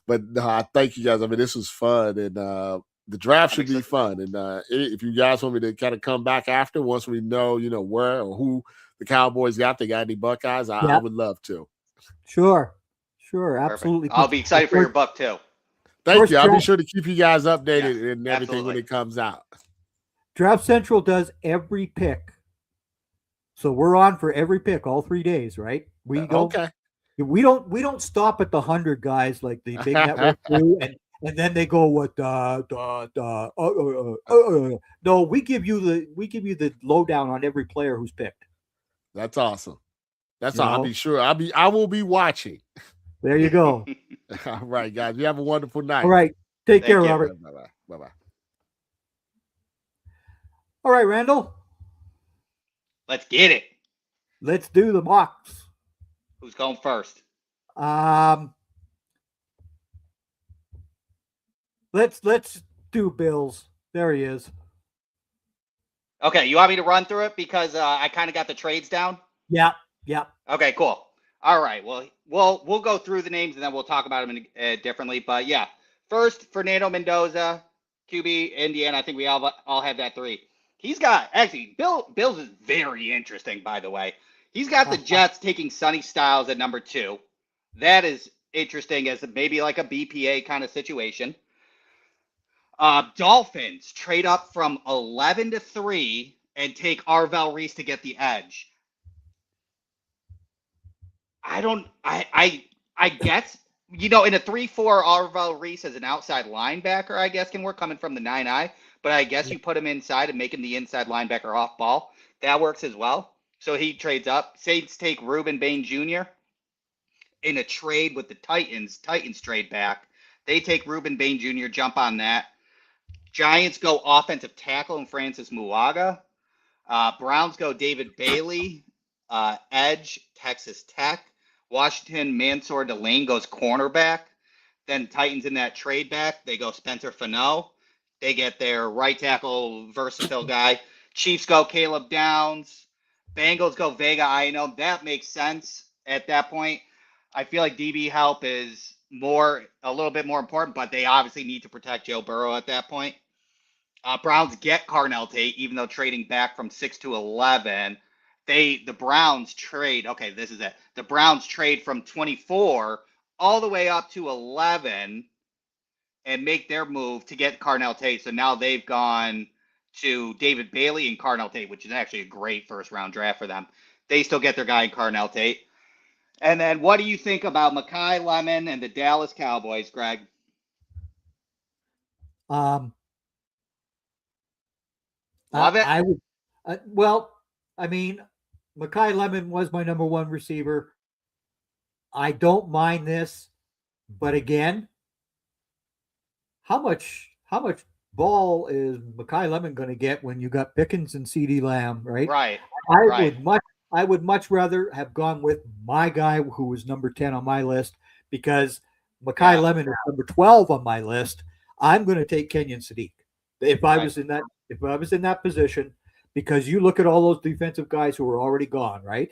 But no, I thank you guys. I mean, this was fun, and the draft should be fun. And if you guys want me to kind of come back after, once we know, where or who the Cowboys got, they got any Buckeyes, I would love to. Sure, absolutely. I'll be excited for your buck too. Thank you. I'll be sure to keep you guys updated and everything when it comes out. Draft Central does every pick, so we're on for every pick all 3 days, right? We don't stop at the 100 guys like the big network do, and then they go what no, we give you the lowdown on every player who's picked. That's awesome. That's all. I'll be sure. I will be watching. There you go. All right, guys. You have a wonderful night. All right. Take care, Robert. Bye-bye. All right, Randall. Let's get it. Let's do the mocks. Who's going first? Let's do Bills. There he is. Okay, you want me to run through it because I kind of got the trades down? Yeah. Okay, cool. All right. Well, we'll go through the names and then we'll talk about them differently. But yeah, first Fernando Mendoza, QB, Indiana. I think we all have that 3. He's got Bills is very interesting, by the way. He's got the Jets taking Sonny Styles at number 2. That is interesting as maybe like a BPA kind of situation. Dolphins trade up from 11 to 3 and take Arvell Reese to get the edge. I guess, in a 3-4, Arvell Reese as an outside linebacker, I guess, can work coming from the 9-eye. But I guess you put him inside and make him the inside linebacker off ball. That works as well. So he trades up. Saints take Reuben Bain Jr. in a trade with the Titans. Titans trade back. They take Reuben Bain Jr., jump on that. Giants go offensive tackle and Francis Muaga. Browns go David Bailey, edge, Texas Tech. Washington, Mansour Delane goes cornerback. Then Titans in that trade back, they go Spencer Fano. They get their right tackle, versatile guy. Chiefs go Caleb Downs. Bengals go Vega Aino. That makes sense at that point. I feel like DB help is a little bit more important, but they obviously need to protect Joe Burrow at that point. Browns get Carnell Tate, even though trading back from 6 to 11. The Browns trade. Okay, this is it. The Browns trade from 24 all the way up to 11 and make their move to get Carnell Tate. So now they've gone to David Bailey and Carnell Tate, which is actually a great first round draft for them. They still get their guy in Carnell Tate. And then what do you think about Makai Lemon and the Dallas Cowboys, Greg? Love it. I would. Well, I mean, Makai Lemon was my number one receiver. I don't mind this, but again, how much ball is Makai Lemon going to get when you got Pickens and CeeDee Lamb, right? Right. I would much rather have gone with my guy who was number 10 on my list, because Makai Lemon is number 12 on my list. I'm going to take Kenyon Sadiq if I was in that position, because you look at all those defensive guys who are already gone, right?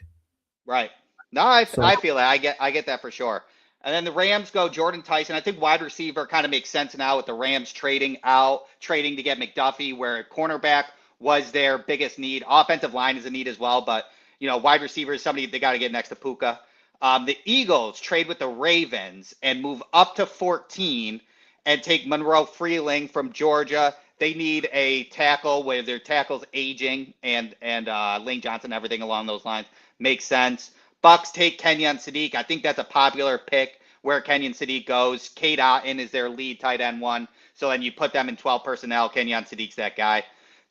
Right. No, I feel it. I get that for sure. And then the Rams go Jordan Tyson. I think wide receiver kind of makes sense now with the Rams trading to get McDuffie, where cornerback was their biggest need. Offensive line is a need as well, but wide receiver is somebody they got to get next to Puka. The Eagles trade with the Ravens and move up to 14 and take Monroe Freeling from Georgia. They need a tackle where their tackle's aging, and Lane Johnson, everything along those lines makes sense. Bucks take Kenyon Sadiq. I think that's a popular pick where Kenyon Sadiq goes. Cade Otton is their lead tight end one. So then you put them in 12 personnel. Kenyon Sadiq's that guy.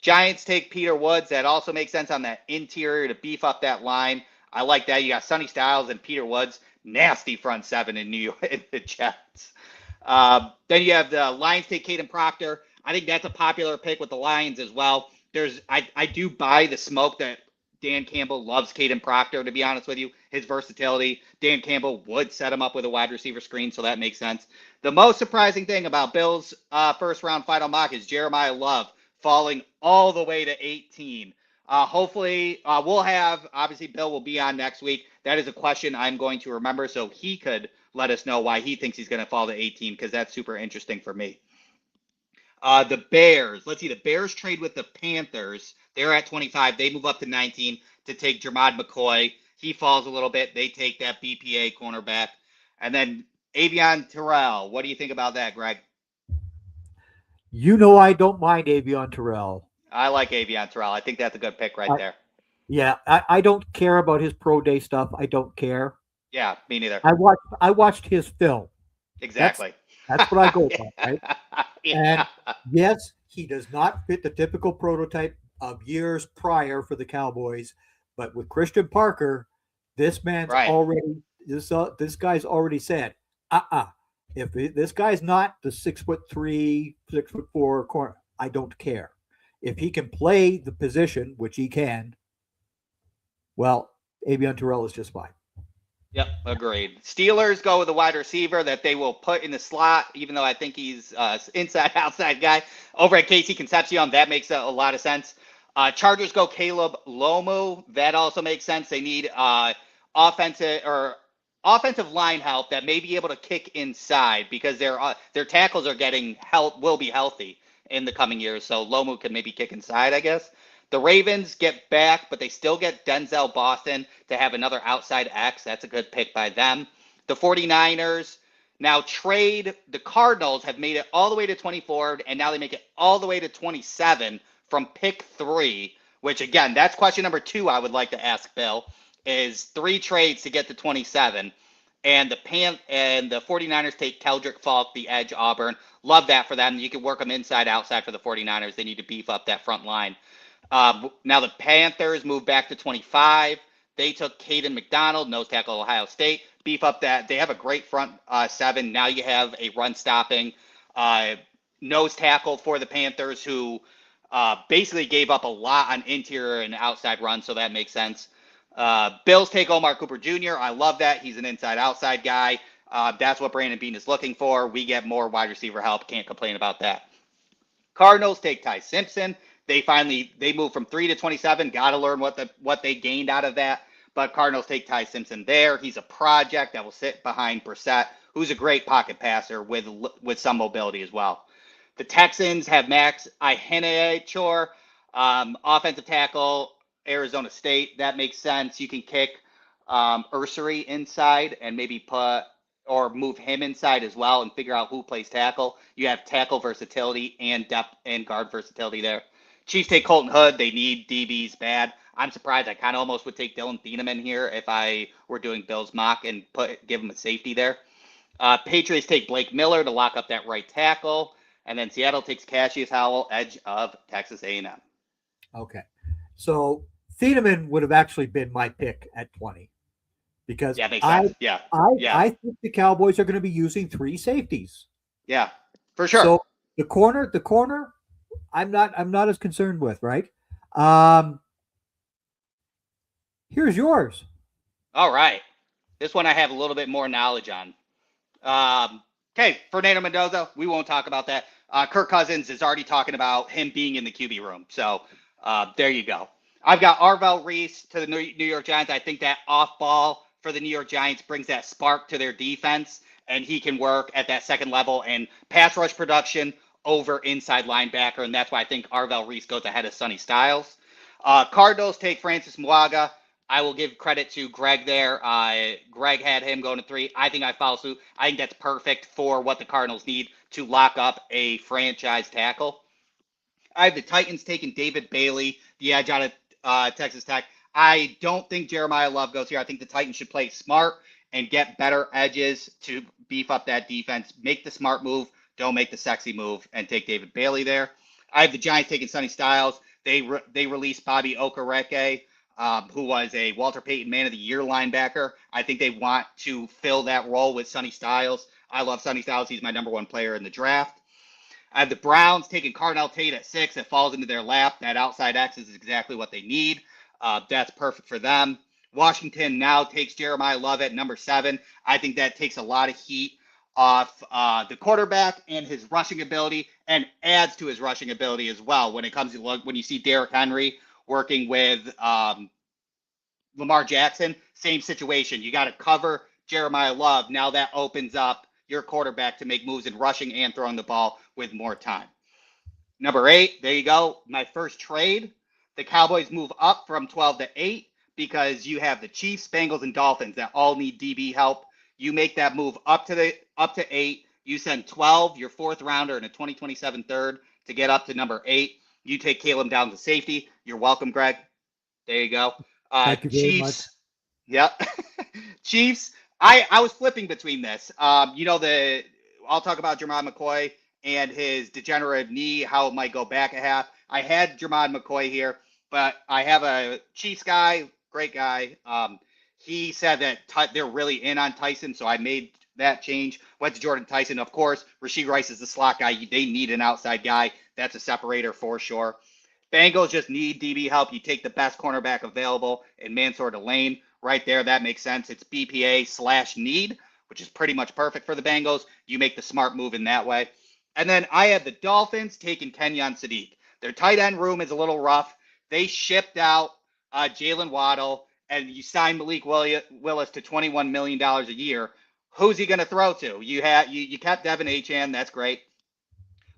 Giants take Peter Woods. That also makes sense on that interior to beef up that line. I like that. You got Sonny Styles and Peter Woods. Nasty front seven in New York in the Jets. Then you have the Lions take Caden Proctor. I think that's a popular pick with the Lions as well. I do buy the smoke that Dan Campbell loves Caden Proctor, to be honest with you. His versatility. Dan Campbell would set him up with a wide receiver screen, so that makes sense. The most surprising thing about Bill's first round final mock is Jeremiah Love falling all the way to 18. Hopefully, obviously, Bill will be on next week. That is a question I'm going to remember, so he could let us know why he thinks he's going to fall to 18, because that's super interesting for me. The Bears. Let's see. The Bears trade with the Panthers. They're at 25. They move up to 19 to take Jermod McCoy. He falls a little bit. They take that BPA cornerback. And then Avion Terrell. What do you think about that, Greg? I don't mind Avion Terrell. I like Avion Terrell. I think that's a good pick right there. Yeah, I don't care about his pro day stuff. I don't care. Yeah, me neither. I watched his film. Exactly. That's what I go by, right? Yeah. And yes, he does not fit the typical prototype of years prior for the Cowboys, but with Christian Parker, this man's already this guy's already said, if this guy's not the 6'3", 6'4" corner, I don't care. If he can play the position, which he can, well, Avion Terrell is just fine. Yep, agreed. Steelers go with a wide receiver that they will put in the slot, even though I think he's inside, outside guy. Over at Casey Concepcion, that makes a lot of sense. Chargers go Caleb Lomu. That also makes sense. They need offensive line help that may be able to kick inside, because their tackles are will be healthy in the coming years. So Lomu can maybe kick inside, I guess. The Ravens get back, but they still get Denzel Boston to have another outside X. That's a good pick by them. The 49ers now trade. The Cardinals have made it all the way to 24, and now they make it all the way to 27 from pick 3, which, again, that's question number 2 I would like to ask Bill, is 3 trades to get to 27. And the 49ers take Keldrick Falk, the edge, Auburn. Love that for them. You can work them inside, outside for the 49ers. They need to beef up that front line. Now the Panthers move back to 25. They took Caden McDonald, nose tackle, Ohio State. Beef up that. They have a great front 7. Now you have a run-stopping nose tackle for the Panthers, who basically gave up a lot on interior and outside runs, so that makes sense. Bills take Omar Cooper Jr. I love that. He's an inside-outside guy. That's what Brandon Beane is looking for. We get more wide receiver help. Can't complain about that. Cardinals take Ty Simpson. They move from 3 to 27. Got to learn what they gained out of that. But Cardinals take Ty Simpson there. He's a project that will sit behind Brissett, who's a great pocket passer with some mobility as well. The Texans have Max Ihenechor, offensive tackle, Arizona State. That makes sense. You can kick Ursary inside and maybe move him inside as well and figure out who plays tackle. You have tackle versatility and depth and guard versatility there. Chiefs take Colton Hood. They need DBs bad. I'm surprised. I kind of almost would take Dylan Thieneman here if I were doing Bills mock and give him a safety there. Patriots take Blake Miller to lock up that right tackle. And then Seattle takes Cassius Howell, edge of Texas A&M. Okay. So Thieneman would have actually been my pick at 20 because makes sense. I think the Cowboys are going to be using 3 safeties. Yeah, for sure. So the corner, I'm not as concerned with, right? Here's yours. All right. This one I have a little bit more knowledge on. Okay, Fernando Mendoza, we won't talk about that. Kirk Cousins is already talking about him being in the QB room. So there you go. I've got Arvell Reese to the New York Giants. I think that off ball for the New York Giants brings that spark to their defense, and he can work at that second level and pass rush production over inside linebacker, and that's why I think Arvell Reese goes ahead of Sonny Styles. Cardinals take Francis Mwaga. I will give credit to Greg there. Greg had him going to 3. I think I follow suit. I think that's perfect for what the Cardinals need to lock up a franchise tackle. I have the Titans taking David Bailey, the edge out of Texas Tech. I don't think Jeremiah Love goes here. I think the Titans should play smart and get better edges to beef up that defense. Make the smart move. Don't make the sexy move and take David Bailey there. I have the Giants taking Sonny Styles. They released Bobby Okereke, who was a Walter Payton Man of the Year linebacker. I think they want to fill that role with Sonny Styles. I love Sonny Styles. He's my number 1 player in the draft. I have the Browns taking Carnell Tate at 6. It falls into their lap. That outside X is exactly what they need. That's perfect for them. Washington now takes Jeremiah Love at number 7. I think that takes a lot of heat off the quarterback and his rushing ability, and adds to his rushing ability as well. When it comes to when you see Derrick Henry working with Lamar Jackson, same situation. You got to cover Jeremiah Love. Now that opens up your quarterback to make moves in rushing and throwing the ball with more time. Number 8, there you go. My first trade. The Cowboys move up from 12 to 8 because you have the Chiefs, Bengals, and Dolphins that all need DB help. You make that move up to 8. You send 12, your 4th rounder, and a 2027 third to get up to number 8. You take Caleb down to safety. You're welcome, Greg. There you go. Thank you very much. Yep. Chiefs. I was flipping between this. I'll talk about Jermod McCoy and his degenerative knee, how it might go back a half. I had Jermod McCoy here, but I have a Chiefs guy, great guy. He said that they're really in on Tyson, so I made that change. Went to Jordan Tyson. Of course, Rashee Rice is the slot guy. They need an outside guy. That's a separator for sure. Bengals just need DB help. You take the best cornerback available in Mansour Delane. Right there, that makes sense. It's BPA/need, which is pretty much perfect for the Bengals. You make the smart move in that way. And then I had the Dolphins taking Kenyon Sadiq. Their tight end room is a little rough. They shipped out Jalen Waddle, and you signed Malik Willis to $21 million a year. Who's he going to throw to? You kept Devin Achane. That's great.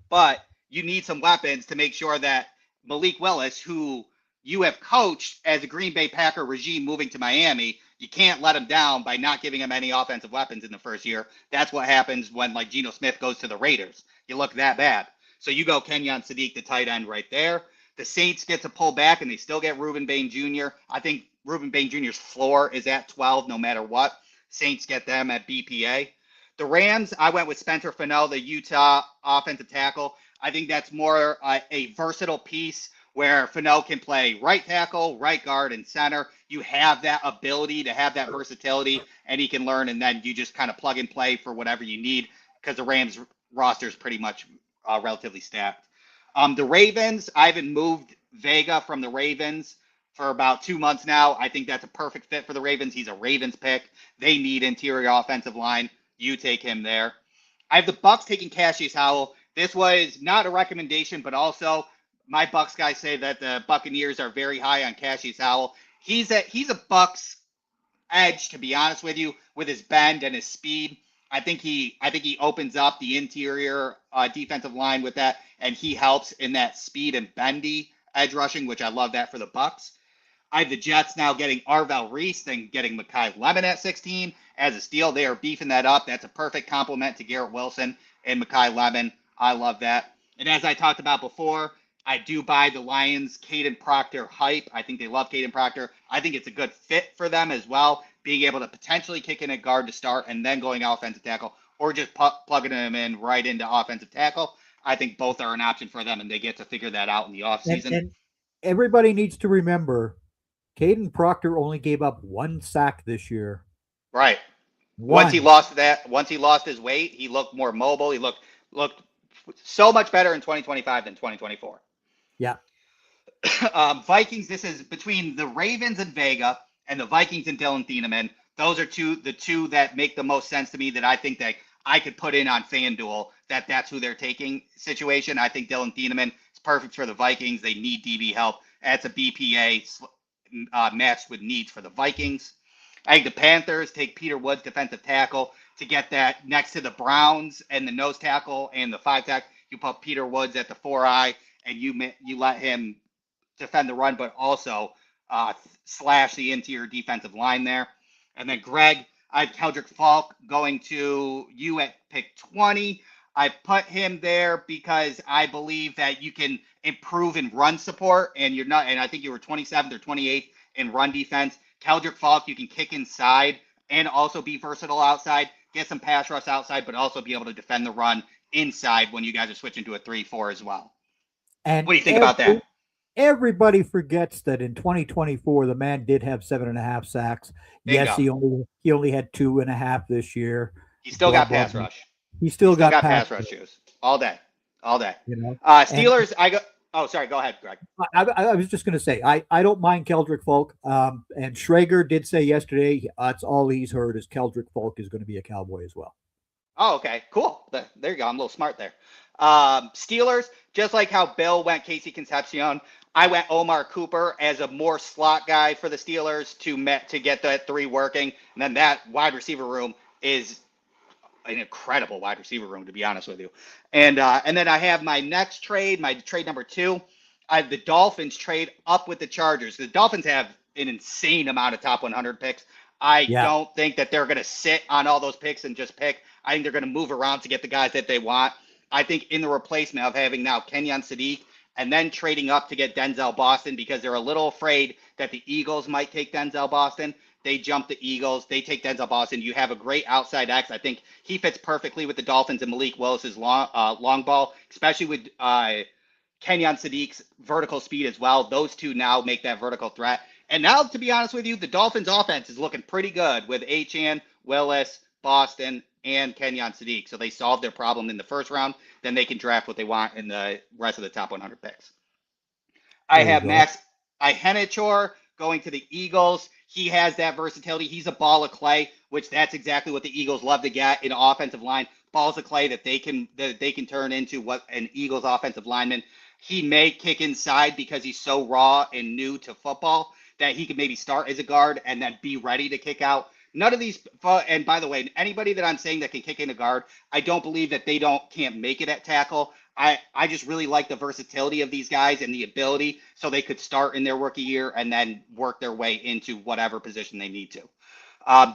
But you need some weapons to make sure that Malik Willis, who you have coached as a Green Bay Packer regime moving to Miami, you can't let him down by not giving him any offensive weapons in the first year. That's what happens when Geno Smith goes to the Raiders. You look that bad. So you go Kenyon Sadiq, the tight end right there. The Saints get to pull back, and they still get Reuben Bain Jr. I think Reuben Bain Jr.'s floor is at 12 no matter what. Saints get them at BPA. The Rams, I went with Spencer Fennell, the Utah offensive tackle. I think that's more a versatile piece where Fennell can play right tackle, right guard, and center. You have that ability to have that versatility, and he can learn, and then you just kind of plug and play for whatever you need because the Rams roster is pretty much relatively stacked. The Ravens, I haven't moved Vega from the Ravens for about 2 months now. I think that's a perfect fit for the Ravens. He's a Ravens pick. They need interior offensive line. You take him there. I have the Bucs taking Cassius Howell. This was not a recommendation, but also my Bucs guys say that the Buccaneers are very high on Cassius Howell. He's a Bucs edge, to be honest with you, with his bend and his speed. I think he opens up the interior defensive line with that, and he helps in that speed and bendy edge rushing, which I love that for the Bucs. I have the Jets now getting Arvell Reese and getting Mekhi Lemon at 16 as a steal. They are beefing that up. That's a perfect complement to Garrett Wilson and Mekhi Lemon. I love that. And as I talked about before, I do buy the Lions' Caden Proctor hype. I think they love Caden Proctor. I think it's a good fit for them as well, being able to potentially kick in a guard to start and then going offensive tackle, or just plugging him in right into offensive tackle. I think both are an option for them, and they get to figure that out in the offseason. And everybody needs to remember, Caden Proctor only gave up 1 sack this year. Right. Once he lost his weight, he looked more mobile. He looked so much better in 2025 than 2024. Yeah. Vikings, this is between the Ravens and Vega and the Vikings and Dylan Thieneman. Those are the two that make the most sense to me, that I think that I could put in on FanDuel, that's who they're taking situation. I think Dylan Thieneman is perfect for the Vikings. They need DB help. That's a BPA matched with needs for the Vikings. I think the Panthers take Peter Woods, defensive tackle, to get that next to the Browns and the nose tackle and the 5 tackle. You put Peter Woods at the 4-eye, and you let him defend the run, but also slash the interior defensive line there. And then Greg, I have Keldrick Falk going to you at pick 20. I put him there because I believe that you can improve in run support, and I think you were 27th or 28th in run defense. Keldrick Falk, you can kick inside and also be versatile outside, get some pass rush outside, but also be able to defend the run inside when you guys are switching to a 3-4 as well. And what do you think about that? Everybody forgets that in 2024, the man did have 7.5 sacks. Bingo. Yes, he only had 2.5 this year. He still got pass rush. He still got pass rush shoes all day. You know, Steelers. Oh, sorry. Go ahead, Greg. I was just going to say, I don't mind Keldrick Falk. And Schrager did say yesterday, that's all he's heard is Keldrick Falk is going to be a Cowboy as well. Oh, okay. Cool. There you go. I'm a little smart there. Steelers, just like how Bill went Casey Concepcion, I went Omar Cooper as a more slot guy for the Steelers to get that 3 working. And then that wide receiver room is an incredible wide receiver room, to be honest with you. And then I have my next trade, my trade number 2. I have the Dolphins trade up with the Chargers. The Dolphins have an insane amount of top 100 picks. I don't think that they're going to sit on all those picks and just pick. I think they're going to move around to get the guys that they want. I think in the replacement of having now Kenyon Sadiq and then trading up to get Denzel Boston, because they're a little afraid that the Eagles might take Denzel Boston. They jump the Eagles. They take Denzel Boston. You have a great outside X. I think he fits perfectly with the Dolphins and Malik Willis's long ball, especially with Kenyon Sadiq's vertical speed as well. Those two now make that vertical threat. And now, to be honest with you, the Dolphins' offense is looking pretty good with Achane, Willis, Boston, and Kenyon Sadiq. So they solved their problem in the first round. Then they can draft what they want in the rest of the top 100 picks. I have Max Hennichor going to the Eagles. He has that versatility. He's a ball of clay, which that's exactly what the Eagles love to get in offensive line. Balls of clay that they can turn into what an Eagles offensive lineman. He may kick inside because he's so raw and new to football that he could maybe start as a guard and then be ready to kick out. None of these, and by the way, anybody that I'm saying that can kick in a guard, I don't believe that they can't make it at tackle. I just really like the versatility of these guys and the ability so they could start in their rookie year and then work their way into whatever position they need to.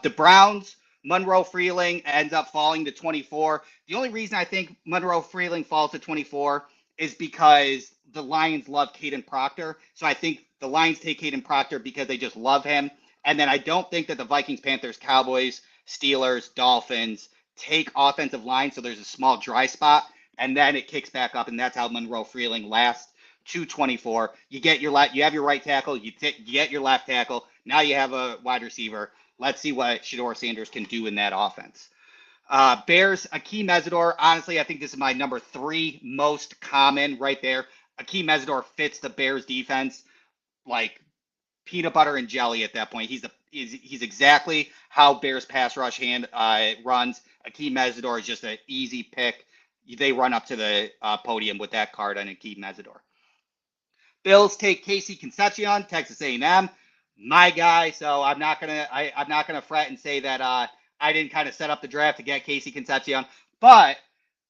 The Browns, Monroe Freeling ends up falling to 24. The only reason I think Monroe Freeling falls to 24 is because the Lions love Caden Proctor. So I think the Lions take Caden Proctor because they just love him. And then I don't think that the Vikings, Panthers, Cowboys, Steelers, Dolphins take offensive line. So there's a small dry spot, and then it kicks back up, and that's how Monroe Freeling lasts to 24. You have your right tackle, you get your left tackle. Now you have a wide receiver. Let's see what Shedeur Sanders can do in that offense. Bears, Akeem Mesidor. Honestly, I think this is my number 3 most common right there. Akeem Mesidor fits the Bears defense like peanut butter and jelly at that point. He's exactly how Bears pass rush runs. Akeem Mesidor is just an easy pick. They run up to the podium with that card on Akeem Mesidor. Bills take Casey Concepcion, Texas A&M, my guy. So I'm not gonna fret and say that I didn't kind of set up the draft to get Casey Concepcion. But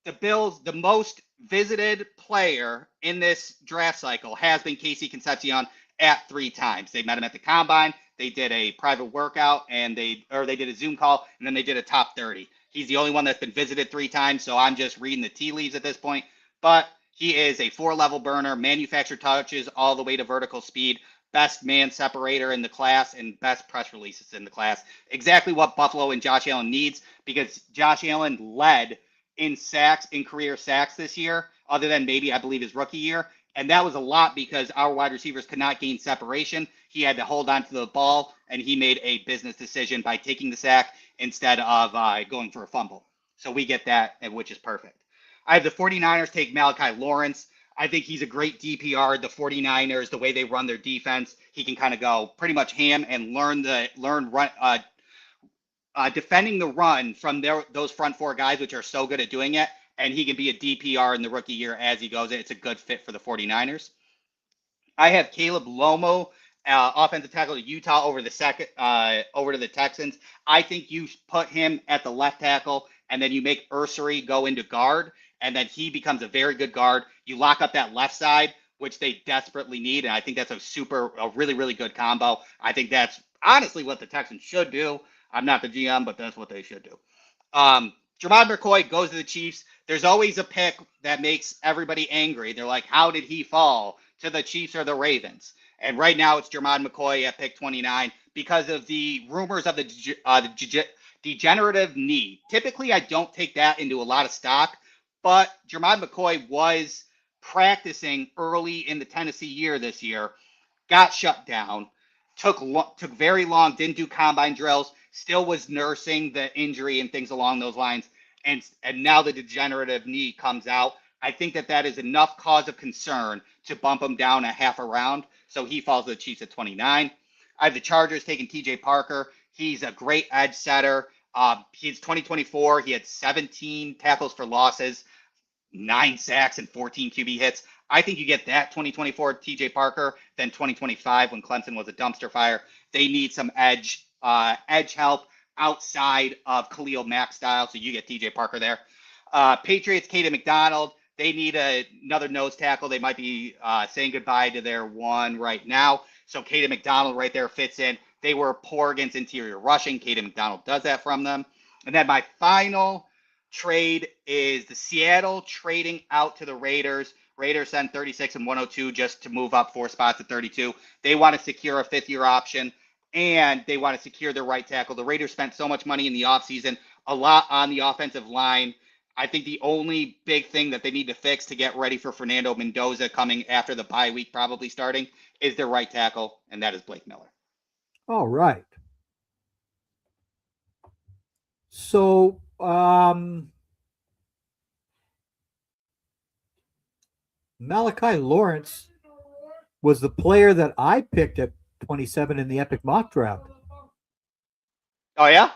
the Bills, the most visited player in this draft cycle has been Casey Concepcion at 3 times. They met him at the combine. They did a private workout and they did a Zoom call, and then they did a top 30. He's the only one that's been visited 3 times. So I'm just reading the tea leaves at this point, but He is a 4-level burner, manufactured touches all the way to vertical speed, best man separator in the class, and best press releases in the class. Exactly what Buffalo and Josh Allen needs, because Josh Allen led in sacks, in career sacks this year, other than maybe, I believe, his rookie year. And that was a lot because our wide receivers could not gain separation. He had to hold on to the ball, and he made a business decision by taking the sack instead of going for a fumble. So we get that, which is perfect. I have the 49ers take Malachi Lawrence. I think he's a great DPR. The 49ers, the way they run their defense, he can kind of go pretty much ham and learn defending the run from those front 4 guys, which are so good at doing it. And he can be a DPR in the rookie year as he goes. It's a good fit for the 49ers. I have Caleb Lomo, offensive tackle to Utah over to the Texans. I think you put him at the left tackle, and then you make Ursery go into guard, and then he becomes a very good guard. You lock up that left side, which they desperately need, and I think that's a really, really good combo. I think that's honestly what the Texans should do. I'm not the GM, but that's what they should do. Jermod McCoy goes to the Chiefs. There's always a pick that makes everybody angry. They're like, how did he fall to the Chiefs or the Ravens? And right now it's Jermod McCoy at pick 29 because of the rumors of the degenerative knee. Typically, I don't take that into a lot of stock, but Jermod McCoy was practicing early in the Tennessee year this year, got shut down, took very long, didn't do combine drills, still was nursing the injury and things along those lines. And now the degenerative knee comes out. I think that is enough cause of concern to bump him down a half a round. So he falls to the Chiefs at 29. I have the Chargers taking TJ Parker. He's a great edge setter. He's 2024. He had 17 tackles for losses, 9 sacks, and 14 QB hits. I think you get that 2024 TJ Parker than 2025 when Clemson was a dumpster fire. They need some edge help outside of Khalil Mack style, so you get TJ Parker there. Patriots, Caden McDonald. They need another nose tackle. They might be saying goodbye to their one right now. So Caden McDonald right there fits in. They were poor against interior rushing. Caden McDonald does that from them. And then my final trade is the Seattle trading out to the Raiders. Raiders send 36 and 102 just to move up 4 spots at 32. They want to secure a 5th-year option, and they want to secure their right tackle. The Raiders spent so much money in the offseason, a lot on the offensive line. I think the only big thing that they need to fix to get ready for Fernando Mendoza coming after the bye week probably starting is their right tackle, and that is Blake Miller. All right. So, Malachi Lawrence was the player that I picked at 27 in the Epic Mock Draft. Oh, yeah?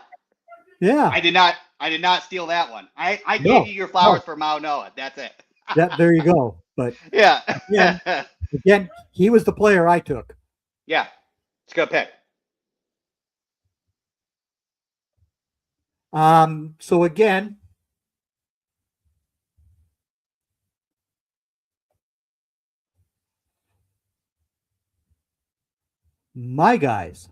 Yeah. I did not steal that one. I gave you your flowers for Mao Noah. That's it. There you go. But yeah. again, he was the player I took. Yeah. It's a good pick. So again, my guys.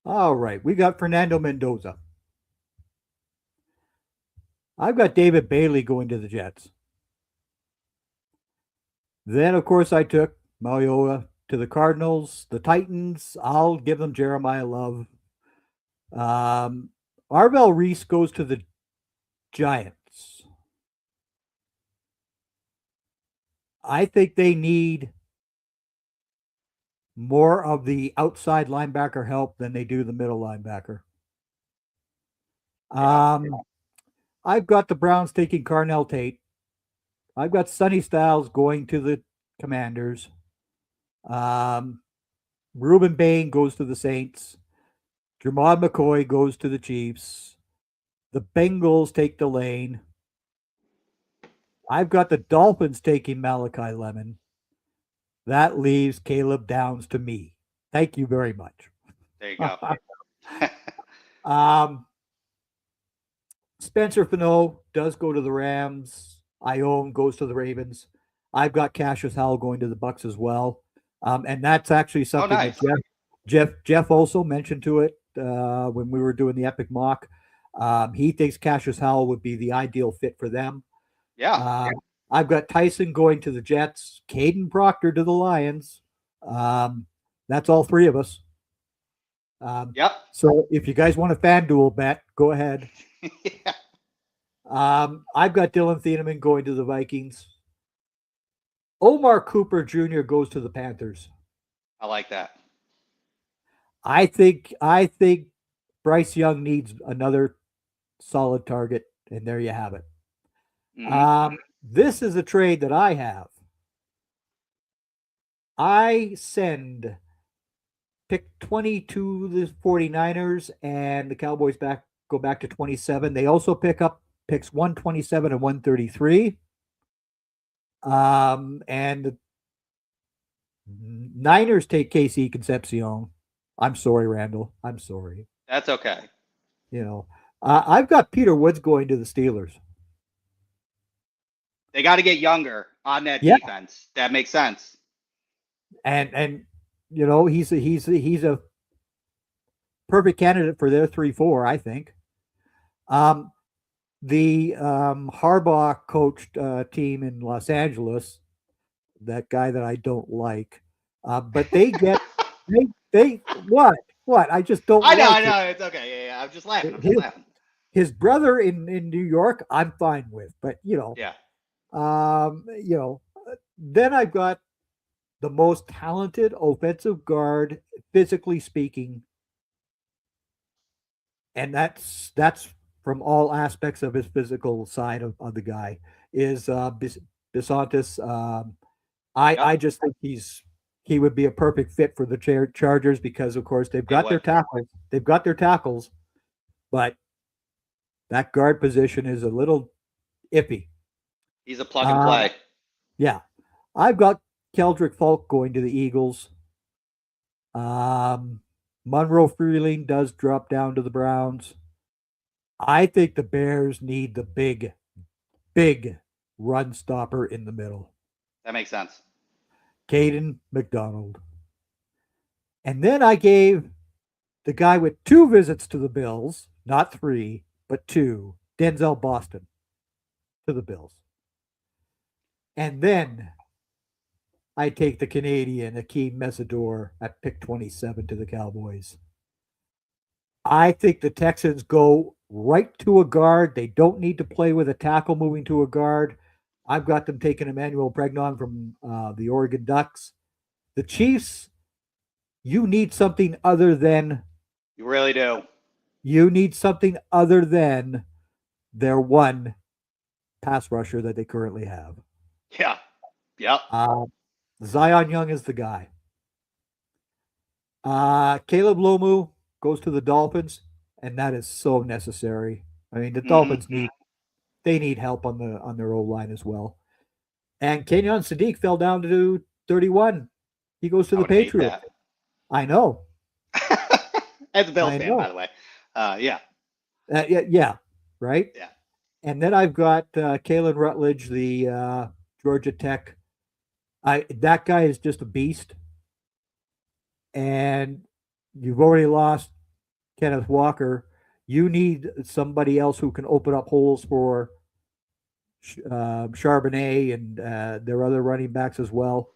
All right, we got Fernando Mendoza. I've got David Bailey going to the Jets. Then, of course, I took Maioa to the Cardinals. The Titans, I'll give them Jeremiah Love. Arvell Reese goes to the Giants. I think they need more of the outside linebacker help than they do the middle linebacker. I've got the Browns taking Carnell Tate. I've got Sonny Styles going to the Commanders. Reuben Bain goes to the Saints. Jermod McCoy goes to the Chiefs. The Bengals take Delane. I've got the Dolphins taking Malachi Lemon. That leaves Caleb Downs to me. Thank you very much. There you go. Spencer Fano does go to the Rams. Ione goes to the Ravens. I've got Cassius Howell going to the Bucks as well. And that's actually something that Jeff also mentioned to it when we were doing the Epic Mock. He thinks Cassius Howell would be the ideal fit for them. Yeah. I've got Tyson going to the Jets, Caden Proctor to the Lions. That's all three of us. Yep. So if you guys want a FanDuel bet, go ahead. Yeah. I've got Dylan Thieneman going to the Vikings. Omar Cooper Jr. goes to the Panthers. I like that. I think Bryce Young needs another solid target, and there you have it. Mm-hmm. This is a trade that I have. I send pick 20 to the 49ers, and the Cowboys go back to 27. They also pick up picks 127 and 133. And the Niners take KC Concepcion. I'm sorry, Randall. I'm sorry. That's okay. I've got Peter Woods going to the Steelers. They got to get younger on that defense. That makes sense. And he's a perfect candidate for their 3-4, I think. The Harbaugh coached team in Los Angeles, that guy that I don't like, but they get they what I just don't. I know it's okay. Yeah, I'm just laughing. His brother in New York, I'm fine with, but yeah. Then I've got the most talented offensive guard, physically speaking, and that's from all aspects of his physical side of the guy is Bisontis. I just think he would be a perfect fit for the Chargers because, of course, they've got their tackles. They've got their tackles, but that guard position is a little iffy. He's a plug and play. Yeah. I've got Keldrick Falk going to the Eagles. Monroe Freeling does drop down to the Browns. I think the Bears need the big run stopper in the middle. That makes sense. Caden McDonald. And then I gave the guy with 2 visits to the Bills, not 3, but 2, Denzel Boston, to the Bills. And then I take the Canadian, Akeem Mesidor, at pick 27 to the Cowboys. I think the Texans go right to a guard. They don't need to play with a tackle moving to a guard. I've got them taking Emmanuel Pregnon from the Oregon Ducks. The Chiefs, you need something other than... You really do. You need something other than their one pass rusher that they currently have. Yeah. Yep. Zion Young is the guy. Caleb Lomu goes to the Dolphins, and that is so necessary. I mean, the Dolphins need help on their O-line as well. And Kenyon Sadiq fell down to 31. He goes to the Patriots. I know. As a Bills fan, by the way. Yeah. Yeah. Right? Yeah. And then I've got Kalen Rutledge, the Georgia Tech. That guy is just a beast. And you've already lost Kenneth Walker. You need somebody else who can open up holes for Charbonnet and their other running backs as well.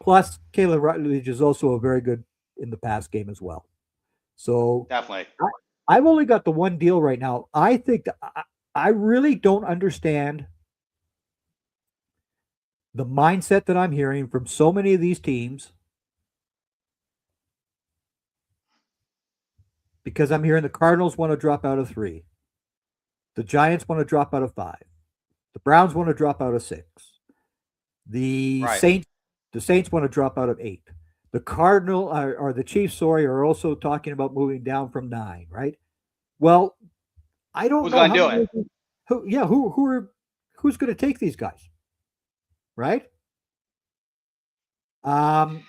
Plus, Kalen Rutledge is also a very good in the pass game as well. So definitely, I've only got the one deal right now. I think I really don't understand the mindset that I'm hearing from so many of these teams, because I'm hearing the Cardinals want to drop out of 3. The Giants want to drop out of 5. The Browns want to drop out of 6. The Saints want to drop out of 8. The the Chiefs, are also talking about moving down from 9, right? Well, I don't know. Who's going to do it? Who's going to take these guys? Right? I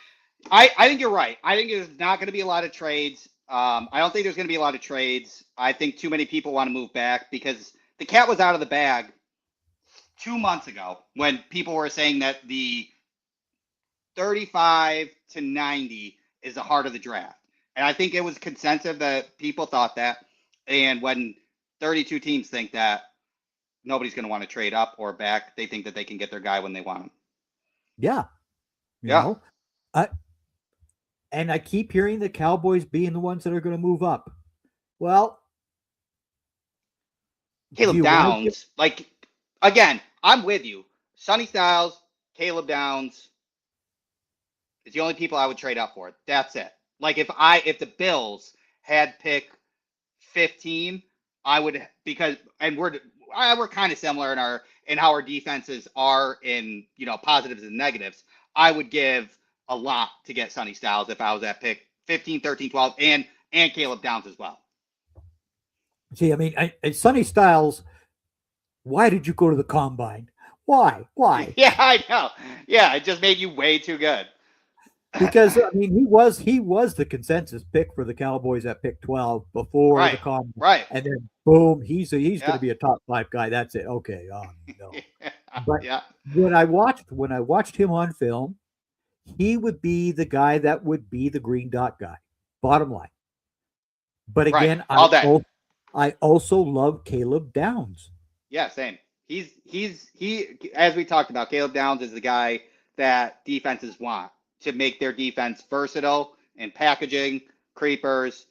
think you're right. I think there's not going to be a lot of trades. I don't think there's going to be a lot of trades. I think too many people want to move back because the cat was out of the bag 2 months ago when people were saying that the 35 to 90 is the heart of the draft. And I think it was consensus that people thought that. And when 32 teams think that nobody's going to want to trade up or back. They think that they can get their guy when they want him. Yeah. You know, and I keep hearing the Cowboys being the ones that are going to move up. Well, Caleb Downs, again, I'm with you. Sonny Styles, Caleb Downs is the only people I would trade up for. That's it. Like if the Bills had pick 15, I would, because, and we're kind of similar in how our defenses are in, positives and negatives. I would give a lot to get Sonny Styles if I was at pick 15, 13, 12, and Caleb Downs as well. See, I mean, Sonny Styles, why did you go to the combine? Why? Yeah, I know. Yeah, it just made you way too good. Because I mean, he was the consensus pick for the Cowboys at pick 12 before the combine, right? And then boom, he's going to be a top 5 guy. That's it. Okay, no. But when I watched him on film, he would be the guy that would be the green dot guy. Bottom line. But again, I also love Caleb Downs. Yeah, same. He as we talked about, Caleb Downs is the guy that defenses want to make their defense versatile in packaging, creepers,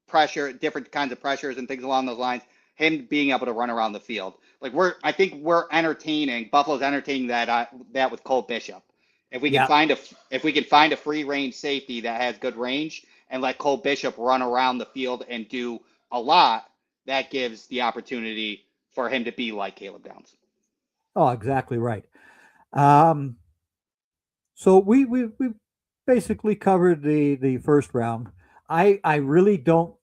pressure, different kinds of pressures and things along those lines. Him being able to run around the field. I think we're entertaining, Buffalo's entertaining that with Cole Bishop. If we can find a free range safety that has good range and let Cole Bishop run around the field and do a lot, that gives the opportunity for him to be like Caleb Downs. Oh, exactly right. So we basically covered the first round. I really don't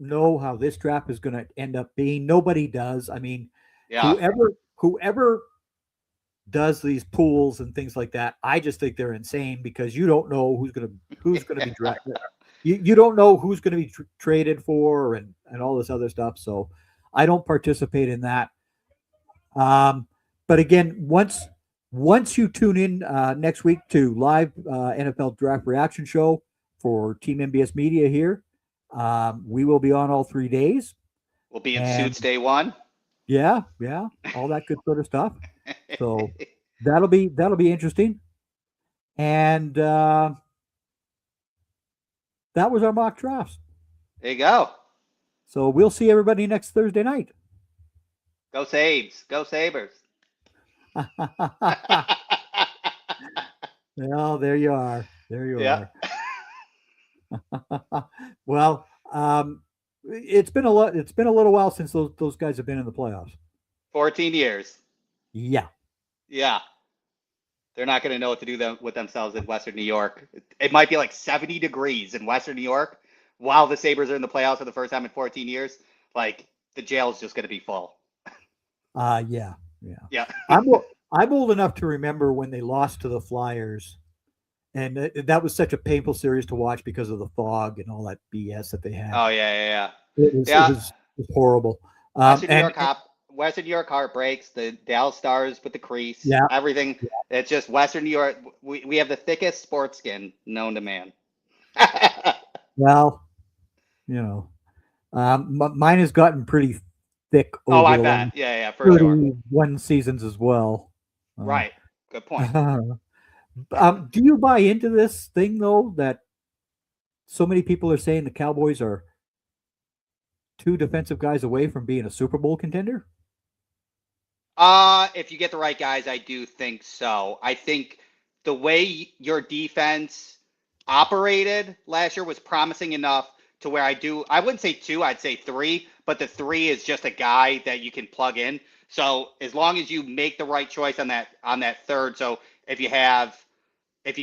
know how this draft is going to end up being. Nobody does. I mean, whoever does these pools and things like that, I just think they're insane because you don't know who's going to be drafted. You don't know who's going to be traded for and all this other stuff. So I don't participate in that. But again, once you tune in next week to live NFL Draft Reaction Show for Team NBS Media here, we will be on all 3 days. We'll be in suits day one. Yeah, all that good sort of stuff. So that'll be interesting. And that was our mock drafts. There you go. So we'll see everybody next Thursday night. Go Sabres. Go Sabres. Well, there you are. Are. Well, it's been a little while since those guys have been in the playoffs. 14 years. Yeah. They're not going to know what to do with themselves in Western New York. It might be like 70 degrees in Western New York while the Sabres are in the playoffs for the first time in 14 years. Like, the jail's just going to be full. Yeah. I'm old enough to remember when they lost to the Flyers, and that was such a painful series to watch because of the fog and all that BS that they had. Oh yeah. It was horrible. Western New York heartbreaks, the Dallas Stars with the crease, everything. Yeah. It's just Western New York. We have the thickest sports skin known to man. Well, mine has gotten pretty thick over I bet. Yeah, for 31 seasons as well. Right. Good point. Do you buy into this thing, though, that so many people are saying the Cowboys are 2 defensive guys away from being a Super Bowl contender? If you get the right guys, I do think so. I think the way your defense operated last year was promising enough to where I wouldn't say 2, I'd say 3, but the 3 is just a guy that you can plug in. So as long as you make the right choice on that third, so if you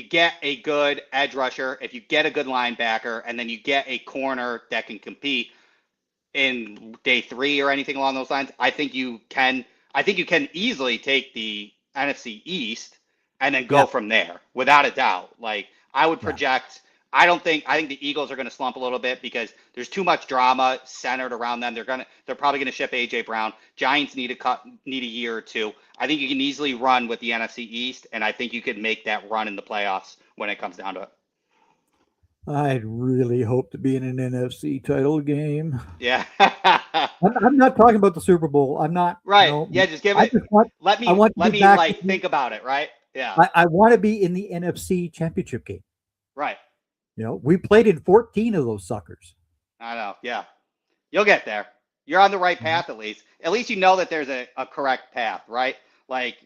get a good edge rusher, if you get a good linebacker, and then you get a corner that can compete in day 3 or anything along those lines, I think you can easily take the NFC East and then go from there without a doubt. Like, I would project. I think the Eagles are going to slump a little bit because there's too much drama centered around them. They're probably going to ship AJ Brown. Giants need a year or 2. I think you can easily run with the NFC East, and I think you can make that run in the playoffs when it comes down to it. I'd really hope to be in an NFC title game. Yeah. I'm not talking about the Super Bowl. I'm not. Right. No, Yeah. Just give it. Let me like think about it. Right. Yeah. I want to be in the NFC Championship game. Right. We played in 14 of those suckers. I know. Yeah. You'll get there. You're on the right path, at least. At least you know that there's a correct path, right? Like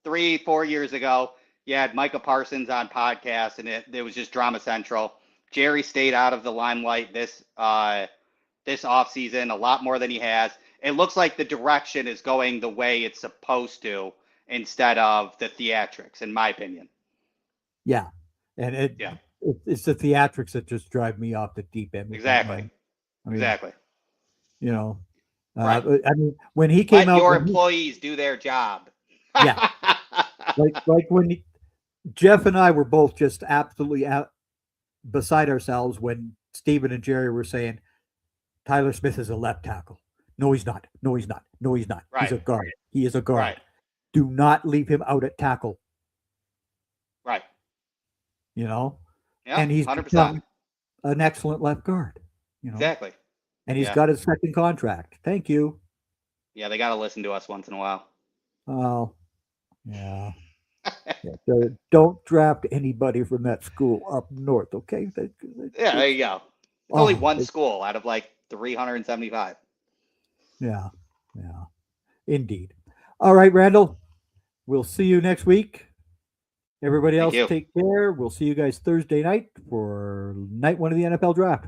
3-4 years ago, you had Micah Parsons on podcast, and it was just drama central. Jerry stayed out of the limelight this offseason a lot more than he has. It looks like the direction is going the way it's supposed to instead of the theatrics, in my opinion. Yeah. And it's the theatrics that just drive me off the deep end. Exactly. Exactly. Right. I mean, when he came out, your employees do their job. Yeah. like when Jeff and I were both just absolutely beside ourselves when Stephen and Jerry were saying Tyler Smith is a left tackle. No, he's not. No, he's not. No, he's not. Right. He's a guard. He is a guard. Right. Do not leave him out at tackle. Right. Yeah, and he's 100%. An excellent left guard. Exactly. And he's got his second contract. Thank you. Yeah, they got to listen to us once in a while. Oh, yeah. So don't draft anybody from that school up north, okay? Yeah, there you go. It's only one school out of like 375. Yeah. Indeed. All right, Randall. We'll see you next week. Everybody else, take care. We'll see you guys Thursday night for night one of the NFL draft.